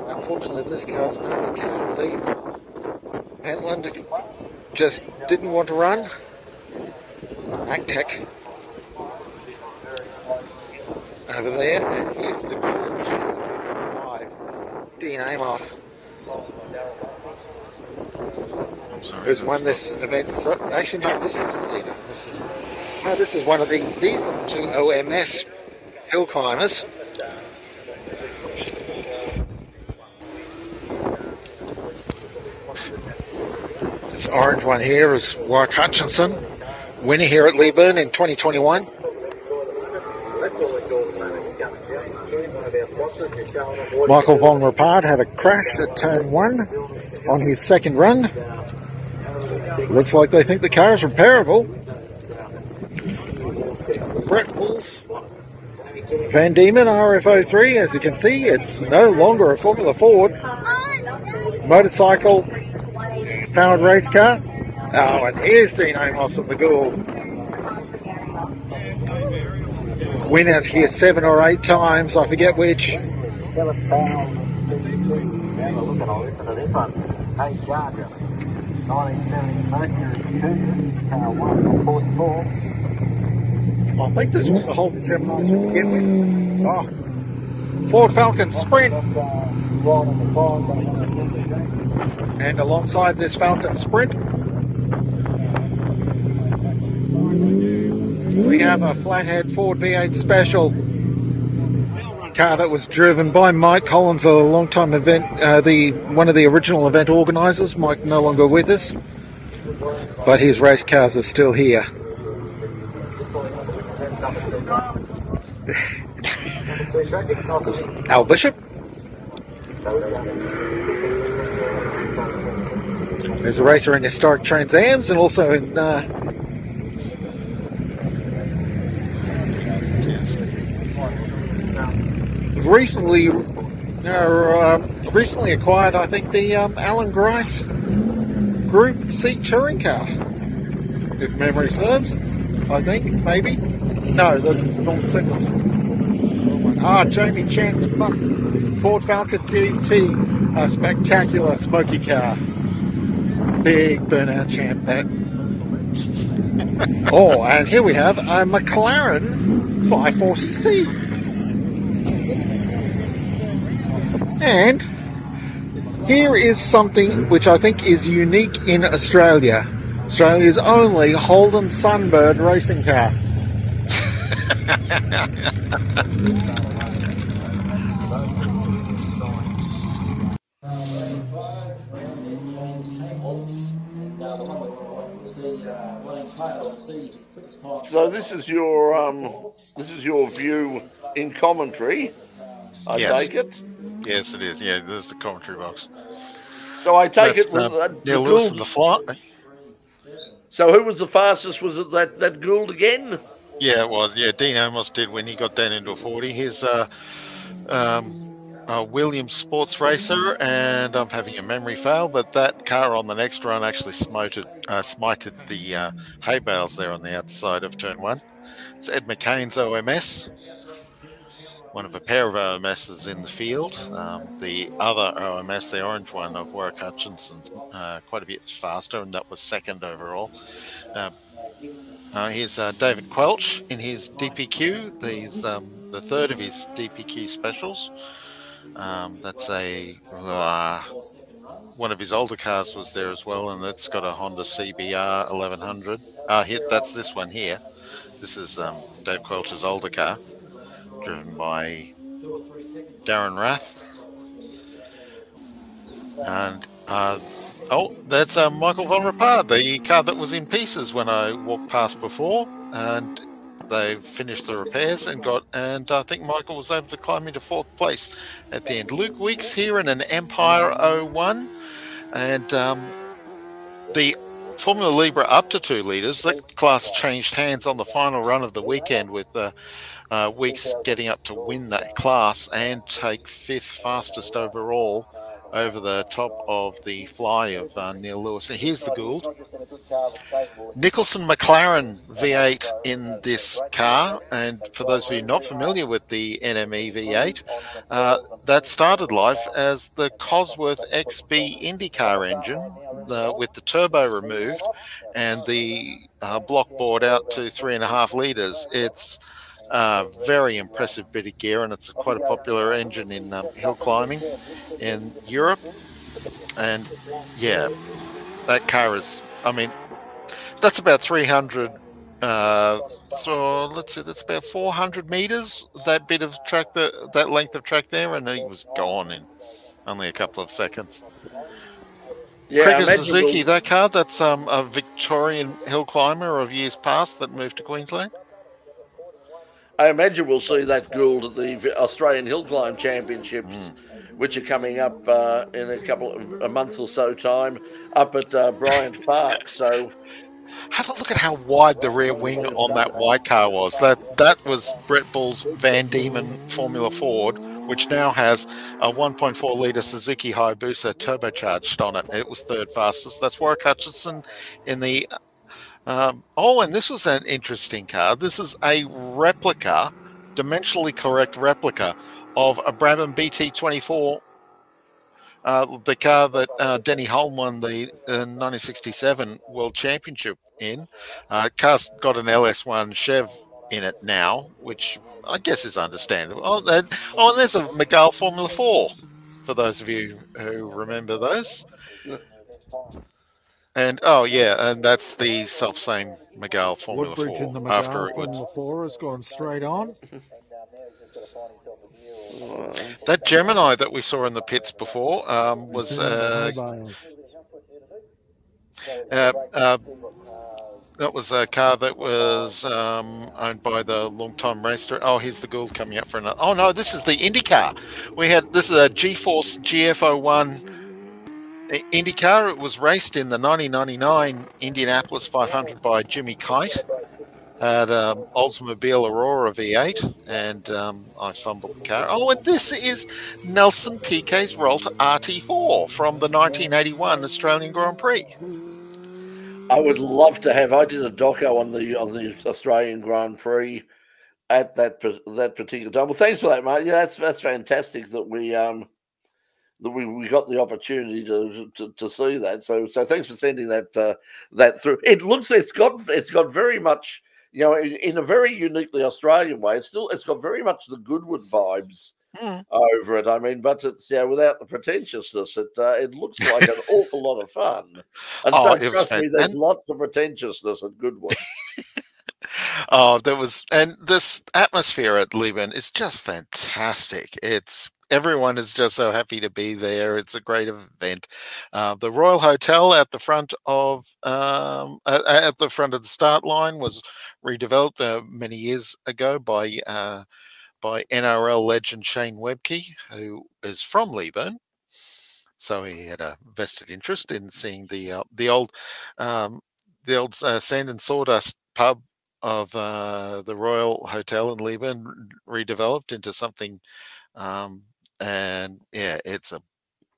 Unfortunately, this car's not a casualty. Pentland just didn't want to run. Actec over there, and here's the 55 Dean Amos, who's won this event. So, actually, no, this isn't Dino. This is one of the. These are the two OMS hill climbers. This orange one here is Warwick Hutchinson, winner here at Leburn in 2021. Michael von Rapard had a crash at turn 1 on his second run. Looks like they think the car is repairable. Brett Wolf, Van Diemen RF03, as you can see, it's no longer a Formula Ford motorcycle powered race car. Oh, and here's Dean Amos of the Gould. Winners here 7 or 8 times, I forget which. I think this was the Holden Gemini to begin with. Oh. Ford Falcon Sprint. And alongside this Falcon Sprint, we have a flathead Ford V8 Special car that was driven by Mike Collins, a long-time event, one of the original event organisers. Mike no longer with us, but his race cars are still here. Al Bishop. There's a racer in historic Trans Ams and also in recently acquired, I think, the Alan Grice Group C touring car, if memory serves. I think, maybe. No, that's not the second one. Ah, Jamie Chance Ford Falcon GT, a spectacular smoky car. Big burnout champ, that. Oh, and here we have a McLaren 540C. And here is something which I think is unique in Australia. Australia's only Holden Sunbird racing car. So this is your view in commentary, I take it. Yes, it is. Yeah, there's the commentary box. So I take it was Lewis and the fly. So who was the fastest? Was it that Gould again? Yeah, it was. Yeah, Dean almost did when he got down into a 40. Here's Williams Sports Racer, and I'm having a memory fail, but that car on the next run actually smited the hay bales there on the outside of turn 1. It's Ed McCain's OMS, one of a pair of OMSs in the field. The other OMS, the orange one of Warwick Hutchinson's, quite a bit faster, and that was second overall. Here's David Quelch in his DPQ. He's the third of his DPQ specials. That's one of his older cars was there as well, and it's got a Honda CBR 1100. That's this one here. This is Dave Quelch's older car, driven by Darren Rath. And that's Michael von Rapard, the car that was in pieces when I walked past before, and they finished the repairs and I think Michael was able to climb into 4th place at the end. Luke Weeks here in an Empire 01, and the Formula Libre up to 2 litres, that class changed hands on the final run of the weekend, with Weeks getting up to win that class and take 5th fastest overall over the top of the fly of Neil Lewis. So here's the Gould. Nicholson McLaren V8 in this car, and for those of you not familiar with the NME V8, that started life as the Cosworth XB IndyCar engine with the turbo removed and the block board out to 3.5 litres. It's a very impressive bit of gear, and it's quite a popular engine in hill climbing in Europe. And yeah, that car is, I mean, that's about 300, so let's see, that's about 400 meters, that bit of track, that length of track there, and he was gone in only a couple of seconds. Yeah, Krieger Suzuki, that car, that's a Victorian hill climber of years past that moved to Queensland. I imagine we'll see that Gould at the Australian Hill Climb Championships, which are coming up in a month or so time up at Bryant Park. So have a look at how wide the rear wing on that white car was. That was Brett Bull's Van Diemen Formula Ford, which now has a 1.4 litre Suzuki Hayabusa turbocharged on it. It was 3rd fastest. That's Warwick Hutchinson in the and this was an interesting car. This is a replica, dimensionally correct replica of a Brabham BT24, the car that Denny Hulme won the 1967 World Championship in. Car's got an LS1 Chev in it now, which I guess is understandable. And there's a McGall Formula 4, for those of you who remember those. And and that's the self-same McGall Formula Woodbridge 4 in the after McGall it Formula 4 has gone straight on. That Gemini that we saw in the pits before was that was a car that was owned by the long-time racer. Oh, here's the Gould coming up for another. Oh no, this is the IndyCar. This is a G-Force GF01 IndyCar. It was raced in the 1999 Indianapolis 500 by Jimmy Kite at Oldsmobile Aurora V8, and I fumbled the car. Oh, and this is Nelson Piquet's Rolter RT4 from the 1981 Australian Grand Prix. I would love to have. I did a doco on the Australian Grand Prix at that particular time. Well, thanks for that, mate. Yeah, that's fantastic that we got the opportunity to see that. So thanks for sending that through. It's got very much, in a very uniquely Australian way. It's got very much the Goodwood vibes over it. I mean, but it's without the pretentiousness. It looks like an awful lot of fun. And trust me, there's lots of pretentiousness at Goodwood. And this atmosphere at Lebanon is just fantastic. Everyone is just so happy to be there. It's a great event. The Royal Hotel at the front of the start line was redeveloped many years ago by NRL legend Shane Webke, who is from Lebanon. So he had a vested interest in seeing the old Sand and Sawdust pub the Royal Hotel in Leeburn redeveloped into something, and yeah, it's a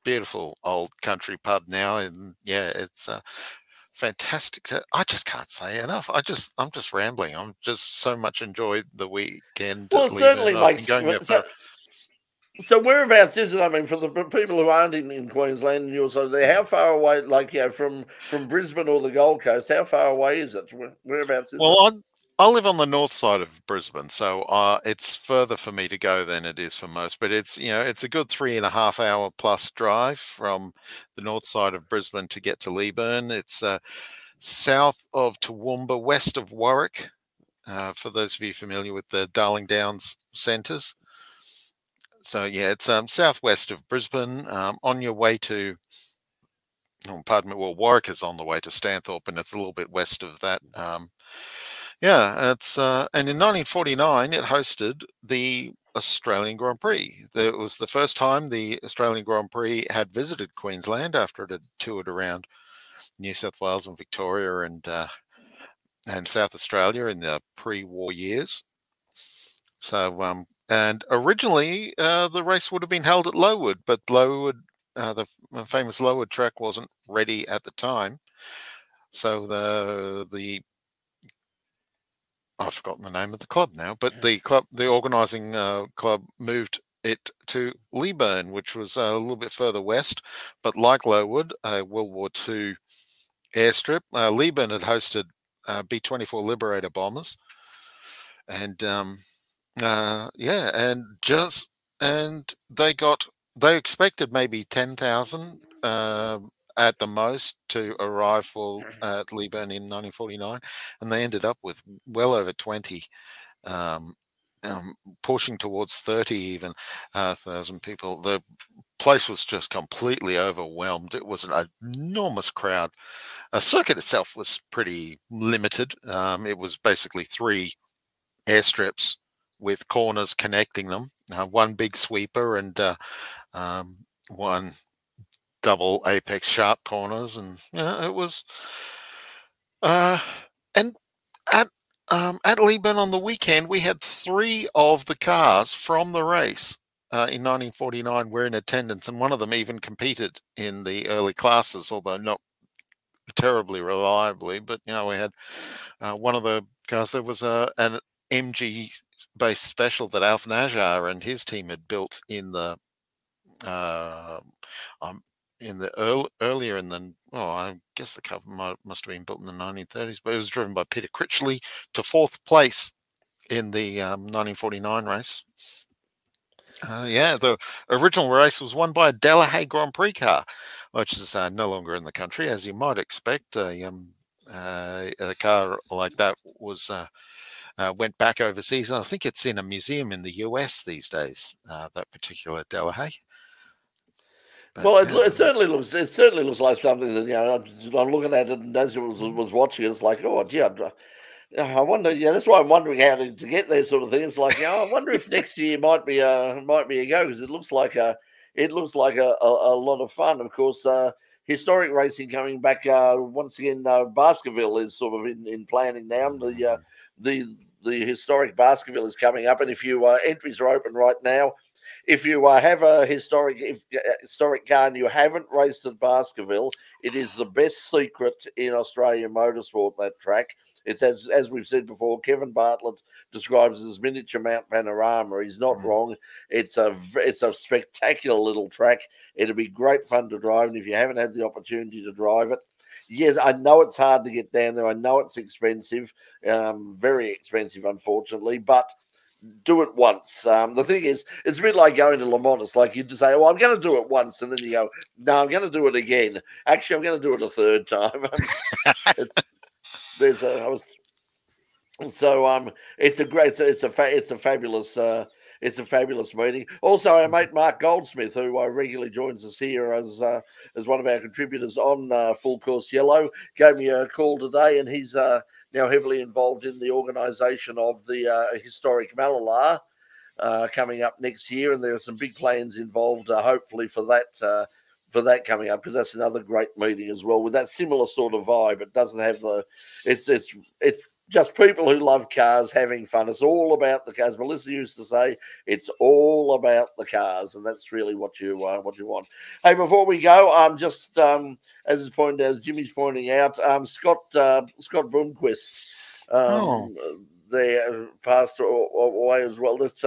beautiful old country pub now, and yeah, it's fantastic. I just can't say enough. I'm just rambling. I'm just so much enjoyed the weekend Well, at it certainly Leeburn. I've been makes going there for. So whereabouts is it? I mean, for the people who aren't in Queensland and you're sort of there, how far away, like, you know, from Brisbane or the Gold Coast, how far away is it? Whereabouts is it? Well, I live on the north side of Brisbane, so it's further for me to go than it is for most. But it's, you know, it's a good 3.5 hour plus drive from the north side of Brisbane to get to Leeburn. It's south of Toowoomba, west of Warwick. For those of you familiar with the Darling Downs centres. So yeah, it's southwest of Brisbane, on your way to, oh, pardon me, well, Warwick is on the way to Stanthorpe, and it's a little bit west of that. Yeah, it's and in 1949 it hosted the Australian Grand Prix. It was the first time the Australian Grand Prix had visited Queensland after it had toured around New South Wales and Victoria and South Australia in the pre-war years. So, and originally the race would have been held at Lowood, but Lowood, the famous Lowood track, wasn't ready at the time. So I've forgotten the name of the club now, but the organising club moved it to Leeburn, which was a little bit further west, but like Lowood, a World War II airstrip. Leeburn had hosted B-24 Liberator bombers, and yeah, and they expected maybe 10,000 at the most to arrive at Leeburn in 1949, and they ended up with well over 20, pushing towards 30 even thousand people. The place was just completely overwhelmed. It was an enormous crowd. The circuit itself was pretty limited. It was basically 3 airstrips with corners connecting them, one big sweeper and one double apex sharp corners, and it was and at Leeburn on the weekend we had 3 of the cars from the race in 1949 were in attendance, and one of them even competed in the early classes, although not terribly reliably. But you know, we had one of the cars. There was an MG-based special that Alf Najjar and his team had built in the earlier in the, I guess the car must have been built in the 1930s, but it was driven by Peter Critchley to 4th place in the 1949 race. Yeah, the original race was won by a Delahaye Grand Prix car, which is no longer in the country, as you might expect. A car like that was went back overseas. I think it's in a museum in the US these days. That particular Delahaye. But, well, it certainly looks like something that, you know, I'm looking at it, and as I was watching, it's like, oh, gee, I wonder. Yeah, that's why I'm wondering how to get there, sort of thing. It's like, you know, I wonder if next year might be a go, because it looks like a lot of fun. Of course, historic racing coming back once again. Baskerville is sort of in planning now. The historic Baskerville is coming up, and if you entries are open right now. If you have a historic car and you haven't raced at Baskerville, it is the best secret in Australian motorsport, that track. It's, as we've said before, Kevin Bartlett describes it as miniature Mount Panorama. He's not wrong. It's a spectacular little track. It'll be great fun to drive, and if you haven't had the opportunity to drive it, yes, I know it's hard to get down there. I know it's expensive, very expensive, unfortunately, but do it once. The thing is, it's a bit like going to Le Mans. It's like you just say, "Oh, I'm going to do it once," and then you go, "No, I'm going to do it again. Actually, I'm going to do it a third time." It's a fabulous meeting. Also, our mate Mark Goldsmith, who regularly joins us here as one of our contributors on Full Course Yellow, gave me a call today, and he's now heavily involved in the organisation of the historic Malala coming up next year, and there are some big plans involved, hopefully for that coming up, because that's another great meeting as well with that similar sort of vibe. It doesn't have it's just people who love cars having fun. It's all about the cars. Melissa used to say it's all about the cars, and that's really what you want. Hey, before we go, just as Jimmy's pointing out, Scott Bloomquist, there passed away as well. That's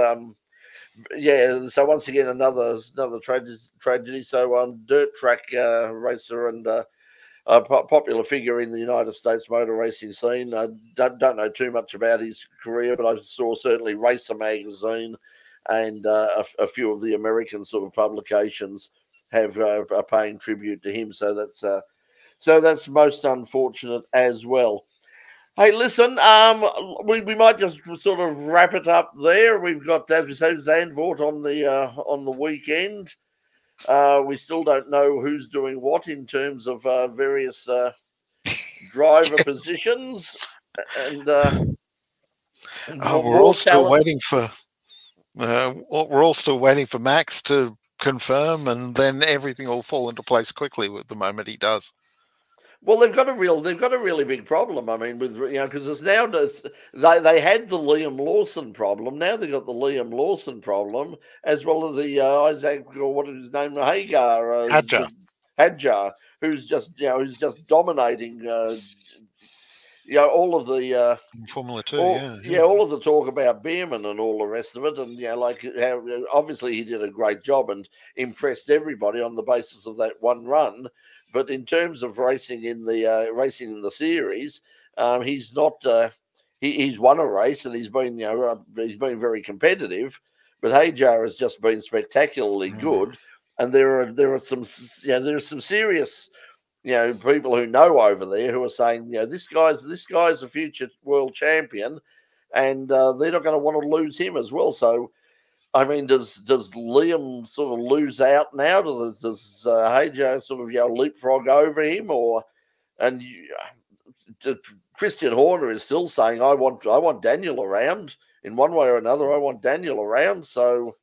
yeah. So once again, another tragedy. So dirt track racer and a popular figure in the United States motor racing scene. I don't know too much about his career, but I saw certainly Racer magazine and a few of the American sort of publications have are paying tribute to him. So that's most unfortunate as well. Hey, listen, we might just sort of wrap it up there. We've got, as we say, Zandvoort on the weekend. We still don't know who's doing what in terms of various driver positions, and we're all still waiting for Max to confirm, and then everything will fall into place quickly with the moment he does. Well, they've got a really big problem. I mean, with because it's now they had the Liam Lawson problem. Now they've got the Liam Lawson problem as well as the Isaac, or what is his name, Hadjar, who's just dominating. All of the Formula 2, all of the talk about Beerman and all the rest of it, and like how obviously he did a great job and impressed everybody on the basis of that one run. But in terms of racing in the series, he's not. He's won a race and he's been very competitive. But Hadjar has just been spectacularly good, and there are some serious people who know over there who are saying this guy's a future world champion, and they're not going to want to lose him as well. So. I mean, does Liam sort of lose out now? Does Hadjar sort of leapfrog over him, Christian Horner is still saying I want Daniel around in one way or another. I want Daniel around. So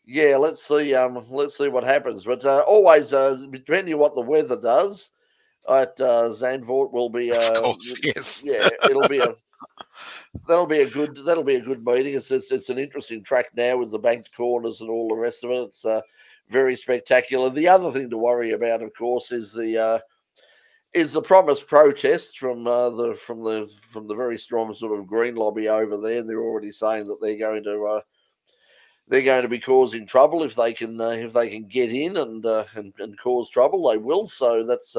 yeah, let's see what happens. But always depending on what the weather does at Zandvoort will be of course, yes. Yeah, that'll be a good meeting. It's an interesting track now with the banked corners and all the rest of it. It's very spectacular. The other thing to worry about, of course, is the promised protests from the very strong sort of green lobby over there, and they're already saying that they're going to be causing trouble if they can get in and cause trouble. They will. So that's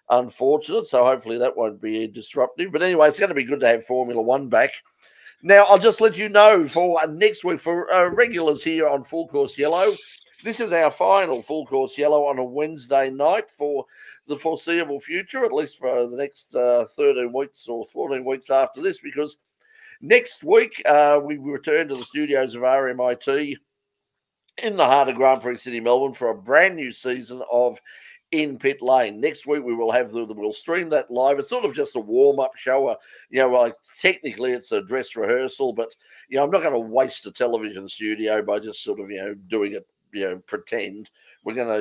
unfortunate. So hopefully that won't be disruptive. But anyway, it's going to be good to have Formula One back. Now, I'll just let you know for next week, for regulars here on Full Course Yellow, this is our final Full Course Yellow on a Wednesday night for the foreseeable future, at least for the next 13 weeks or 14 weeks after this, because next week we return to the studios of RMIT in the heart of Grand Prix City, Melbourne, for a brand new season of In Pit Lane. Next week we'll stream that live. It's sort of just a warm-up show. Like technically it's a dress rehearsal, but I'm not going to waste a television studio by just sort of doing it pretend. We're gonna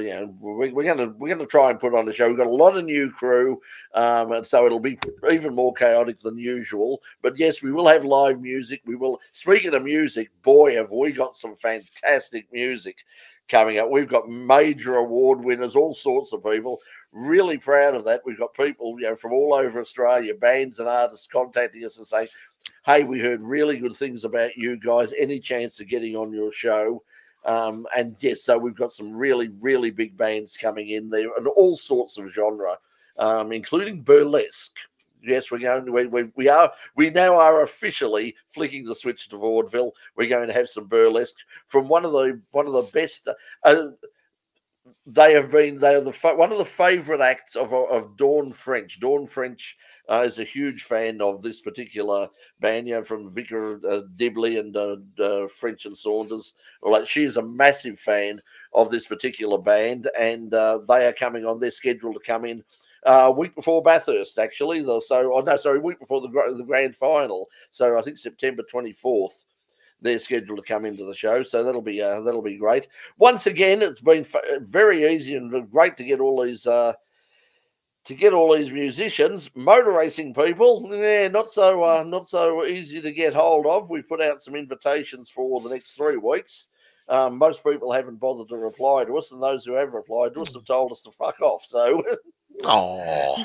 try and put on the show. We've got a lot of new crew, and so it'll be even more chaotic than usual. But yes, we will have live music. We will. Speaking of music, boy, have we got some fantastic music coming up. We've got major award winners, all sorts of people. Really proud of that. We've got people, from all over Australia, bands and artists contacting us and saying, "Hey, we heard really good things about you guys. Any chance of getting on your show?" And yes, so we've got some really, really big bands coming in there and all sorts of genre, including burlesque. Yes, we now are officially flicking the switch to vaudeville. We're going to have some burlesque from one of the best. They are one of the favourite acts of Dawn French. Dawn French is a huge fan of this particular band, from Vicar Dibley and French and Saunders. She is a massive fan of this particular band, and they are coming on. They're scheduled to come in a week before Bathurst, actually. A week before the grand final. So I think September 24th. They're scheduled to come into the show, so that'll be great. Once again, it's been very easy and great to get all these to get all these musicians, motor racing people, not so easy to get hold of. We put out some invitations for the next 3 weeks. Most people haven't bothered to reply to us, and those who have replied to us have told us to fuck off. So, oh,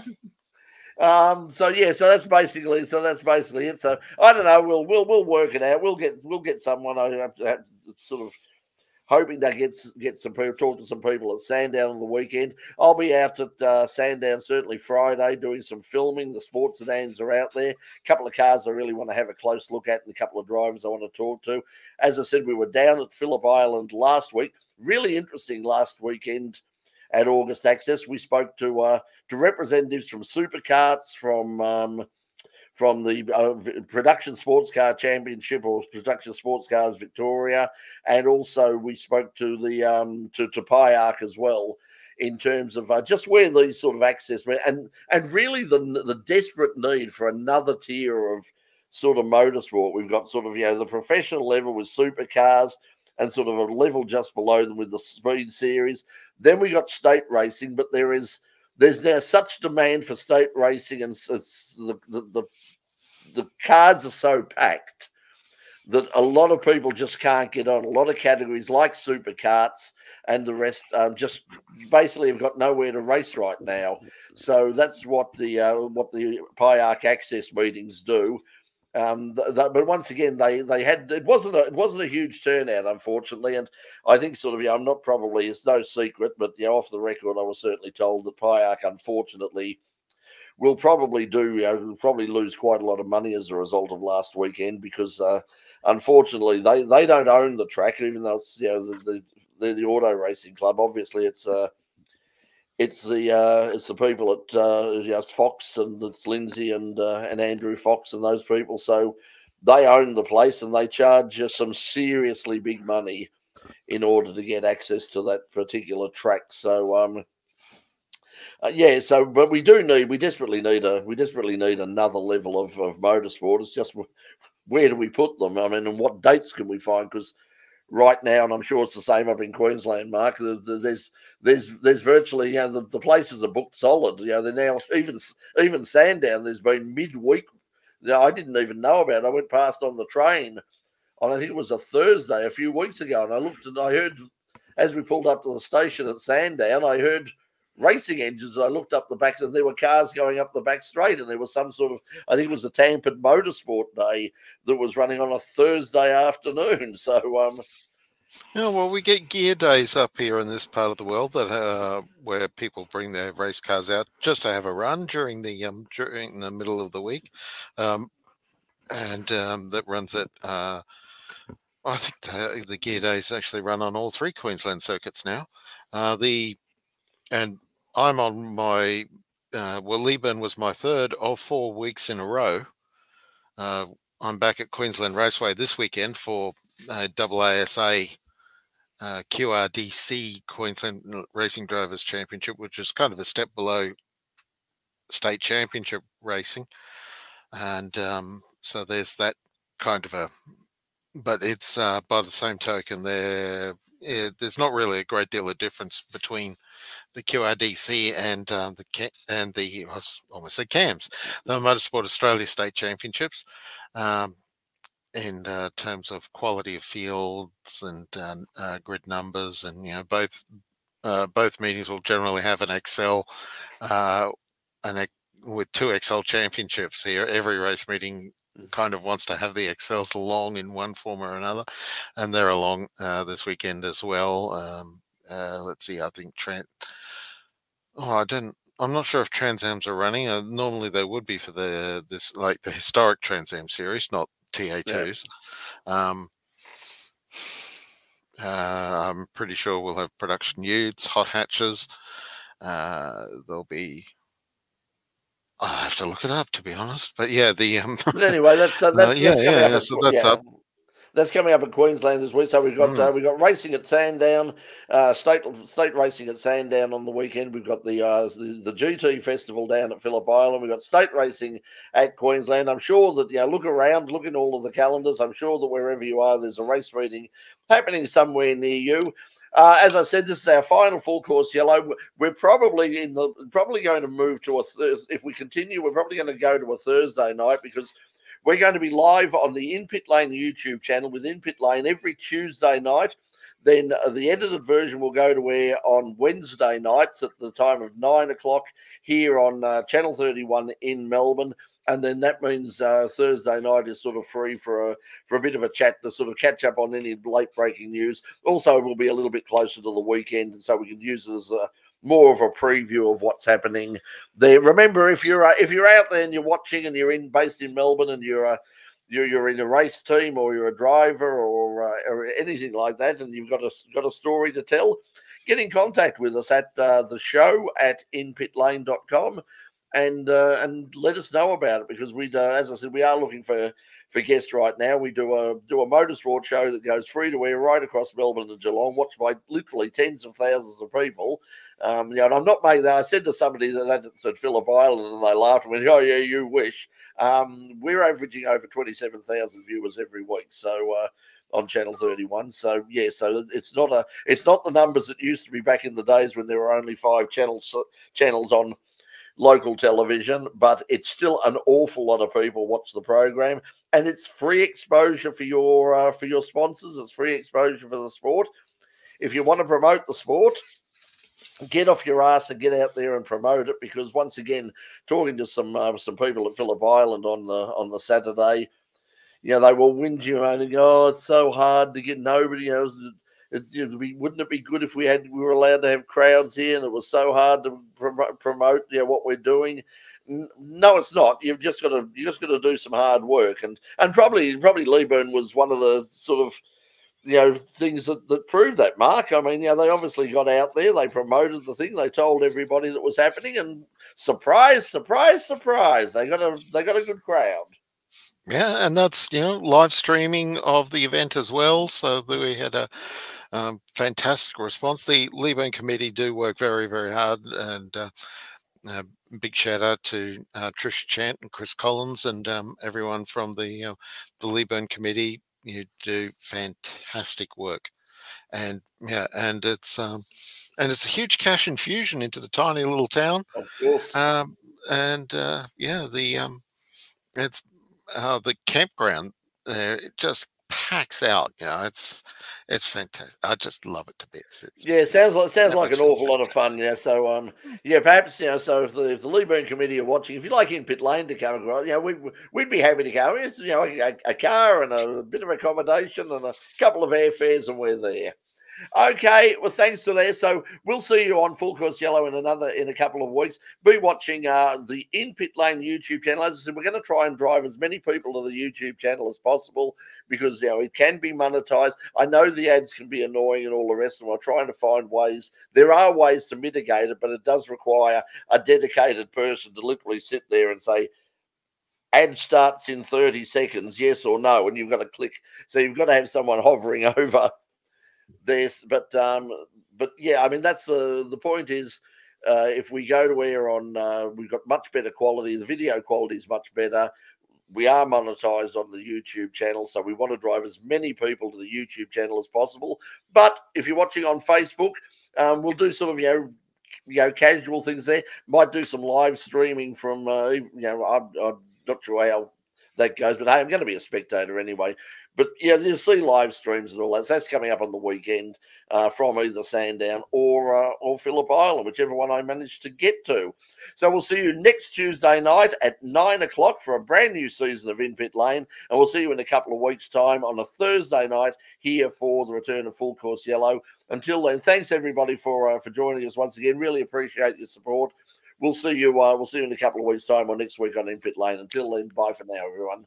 so that's basically it. So I don't know. We'll work it out. We'll get someone. I have to sort of hoping to get some people, talk to some people at Sandown on the weekend. I'll be out at Sandown certainly Friday doing some filming. The sports sedans are out there. A couple of cars I really want to have a close look at, and a couple of drivers I want to talk to. As I said, we were down at Phillip Island last week. Really interesting last weekend at August Access. We spoke to representatives from Supercars, from the Production Sports Car Championship or Production Sports Cars Victoria, and also we spoke to the to PIARC as well in terms of just where these sort of access and really the desperate need for another tier of sort of motorsport. We've got sort of the professional level with supercars and sort of a level just below them with the speed series. Then we got state racing, but there's now such demand for state racing, and it's the cards are so packed that a lot of people just can't get on. A lot of categories like supercarts and the rest just basically have got nowhere to race right now. So that's what the PIARC Access meetings do. But once again, they had it wasn't a huge turnout, unfortunately, and I think sort of I'm not probably, it's no secret, but off the record I was certainly told that PIARC unfortunately will probably probably lose quite a lot of money as a result of last weekend, because unfortunately they don't own the track, even though it's they're the auto racing club. Obviously it's the people at Fox, and it's Lindsay and Andrew Fox and those people. So they own the place, and they charge some seriously big money in order to get access to that particular track. So but we desperately need another level of motorsport. It's just where do we put them? I mean, and what dates can we find? Because right now, and I'm sure it's the same up in Queensland, Mark, there's virtually, the places are booked solid. They're now, even Sandown, there's been midweek. I didn't even know about it. I went past on the train on, I think it was a Thursday a few weeks ago, and I looked and I heard, as we pulled up to the station at Sandown, I heard racing engines. I looked up the backs, and there were cars going up the back straight, and there was some sort of, I think it was a tampered motorsport day that was running on a Thursday afternoon. So well, we get gear days up here in this part of the world that where people bring their race cars out just to have a run during the middle of the week, and that runs at I think the gear days actually run on all 3 Queensland circuits now. And I'm on my, Leeburn was my 3rd of 4 weeks in a row. I'm back at Queensland Raceway this weekend for AASA QRDC Queensland Racing Drivers Championship, which is kind of a step below state championship racing. And so there's that kind of but it's by the same token, there's not really a great deal of difference between the QRDC and the I almost said CAMS, the Motorsport Australia State Championships, in terms of quality of fields and grid numbers, and both meetings will generally have an Excel, with 2 Excel championships here. Every race meeting kind of wants to have the Excels along in one form or another, and they're along this weekend as well. Let's see, I think I'm not sure if Trans Ams are running. Normally they would be for the historic Trans Am series, not TA2s. Yeah. I'm pretty sure we'll have production utes, hot hatches. There'll be, I have to look it up, to be honest. But yeah, But anyway, that's up. That's coming up in Queensland this week. So we've got racing at Sandown, state racing at Sandown on the weekend. We've got the GT Festival down at Phillip Island. We've got state racing at Queensland. I'm sure that look around, look in all of the calendars. I'm sure that wherever you are, there's a race meeting happening somewhere near you. As I said, this is our final full course yellow. We're probably going to move to a Thursday. If we continue, we're probably going to go to a Thursday night because we're going to be live on the In Pit Lane YouTube channel with In Pit Lane every Tuesday night. Then the edited version will go to air on Wednesday nights at the time of 9 o'clock here on Channel 31 in Melbourne. And then that means Thursday night is sort of free for a bit of a chat to sort of catch up on any late breaking news. Also, we'll be a little bit closer to the weekend, and so we can use it as more of a preview of what's happening there. Remember, if you're out there and you're watching and you're based in Melbourne and you're in a race team or you're a driver or anything like that, and you've got a story to tell, get in contact with us at the show at inpitlane.com. And let us know about it because as I said, we are looking for guests right now. We do a motorsport show that goes free to air right across Melbourne and Geelong, watched by literally tens of thousands of people. And I'm not making that. I said to somebody that's at Phillip Island, and they laughed and went, "Oh yeah, you wish." We're averaging over 27,000 viewers every week, so on Channel 31. So yeah, so it's not the numbers that used to be back in the days when there were only 5 channels on local television, but it's still an awful lot of people watch the program, and it's free exposure for your sponsors. It's free exposure for the sport. If you want to promote the sport, get off your ass and get out there and promote it, because once again, talking to some people at Phillip Island on the Saturday, they will whinge you and go, "Oh, it's so hard to get nobody." Wouldn't it be good if we were allowed to have crowds here, and it was so hard to promote what we're doing? No, it's not. You've just got to do some hard work, and probably Leeburn was one of the sort of things that proved that, Mark. I mean, they obviously got out there, they promoted the thing, they told everybody that was happening, and surprise, surprise, surprise, they got a good crowd. Yeah, and that's live streaming of the event as well. So we had a fantastic response. The Leeburn committee do work very, very hard, and big shout out to Trish Chant and Chris Collins and everyone from the Leeburn committee. You do fantastic work, and it's a huge cash infusion into the tiny little town. Of course. It's the campground it just packs out. It's fantastic. I just love it to bits. Sounds like an awful lot of fun. Yeah, so perhaps so if the Leeburn committee are watching, if you'd like In Pit Lane to come across, we'd be happy to go. It's a car and a bit of accommodation and a couple of airfares, and we're there. Okay, well, thanks to that. So we'll see you on Full Course Yellow in a couple of weeks. Be watching the In Pit Lane YouTube channel. As I said, we're going to try and drive as many people to the YouTube channel as possible because it can be monetized. I know the ads can be annoying and all the rest, and we're trying to find ways. There are ways to mitigate it, but it does require a dedicated person to literally sit there and say, ad starts in 30 seconds, yes or no, and you've got to click. So you've got to have someone hovering over this, but yeah, I mean, that's the point is if we go to air on we've got much better quality, the video quality is much better, we are monetized on the YouTube channel, so we want to drive as many people to the YouTube channel as possible. But if you're watching on Facebook, we'll do sort of casual things there, might do some live streaming from I'm not sure how that goes, but hey, I'm going to be a spectator anyway. But you'll see live streams and all that. So that's coming up on the weekend from either Sandown or Phillip Island, whichever one I managed to get to. So we'll see you next Tuesday night at 9 o'clock for a brand new season of In Pit Lane, and we'll see you in a couple of weeks' time on a Thursday night here for the return of Full Course Yellow. Until then, thanks everybody for joining us once again. Really appreciate your support. We'll see you in a couple of weeks' time or next week on In Pit Lane. Until then, bye for now, everyone.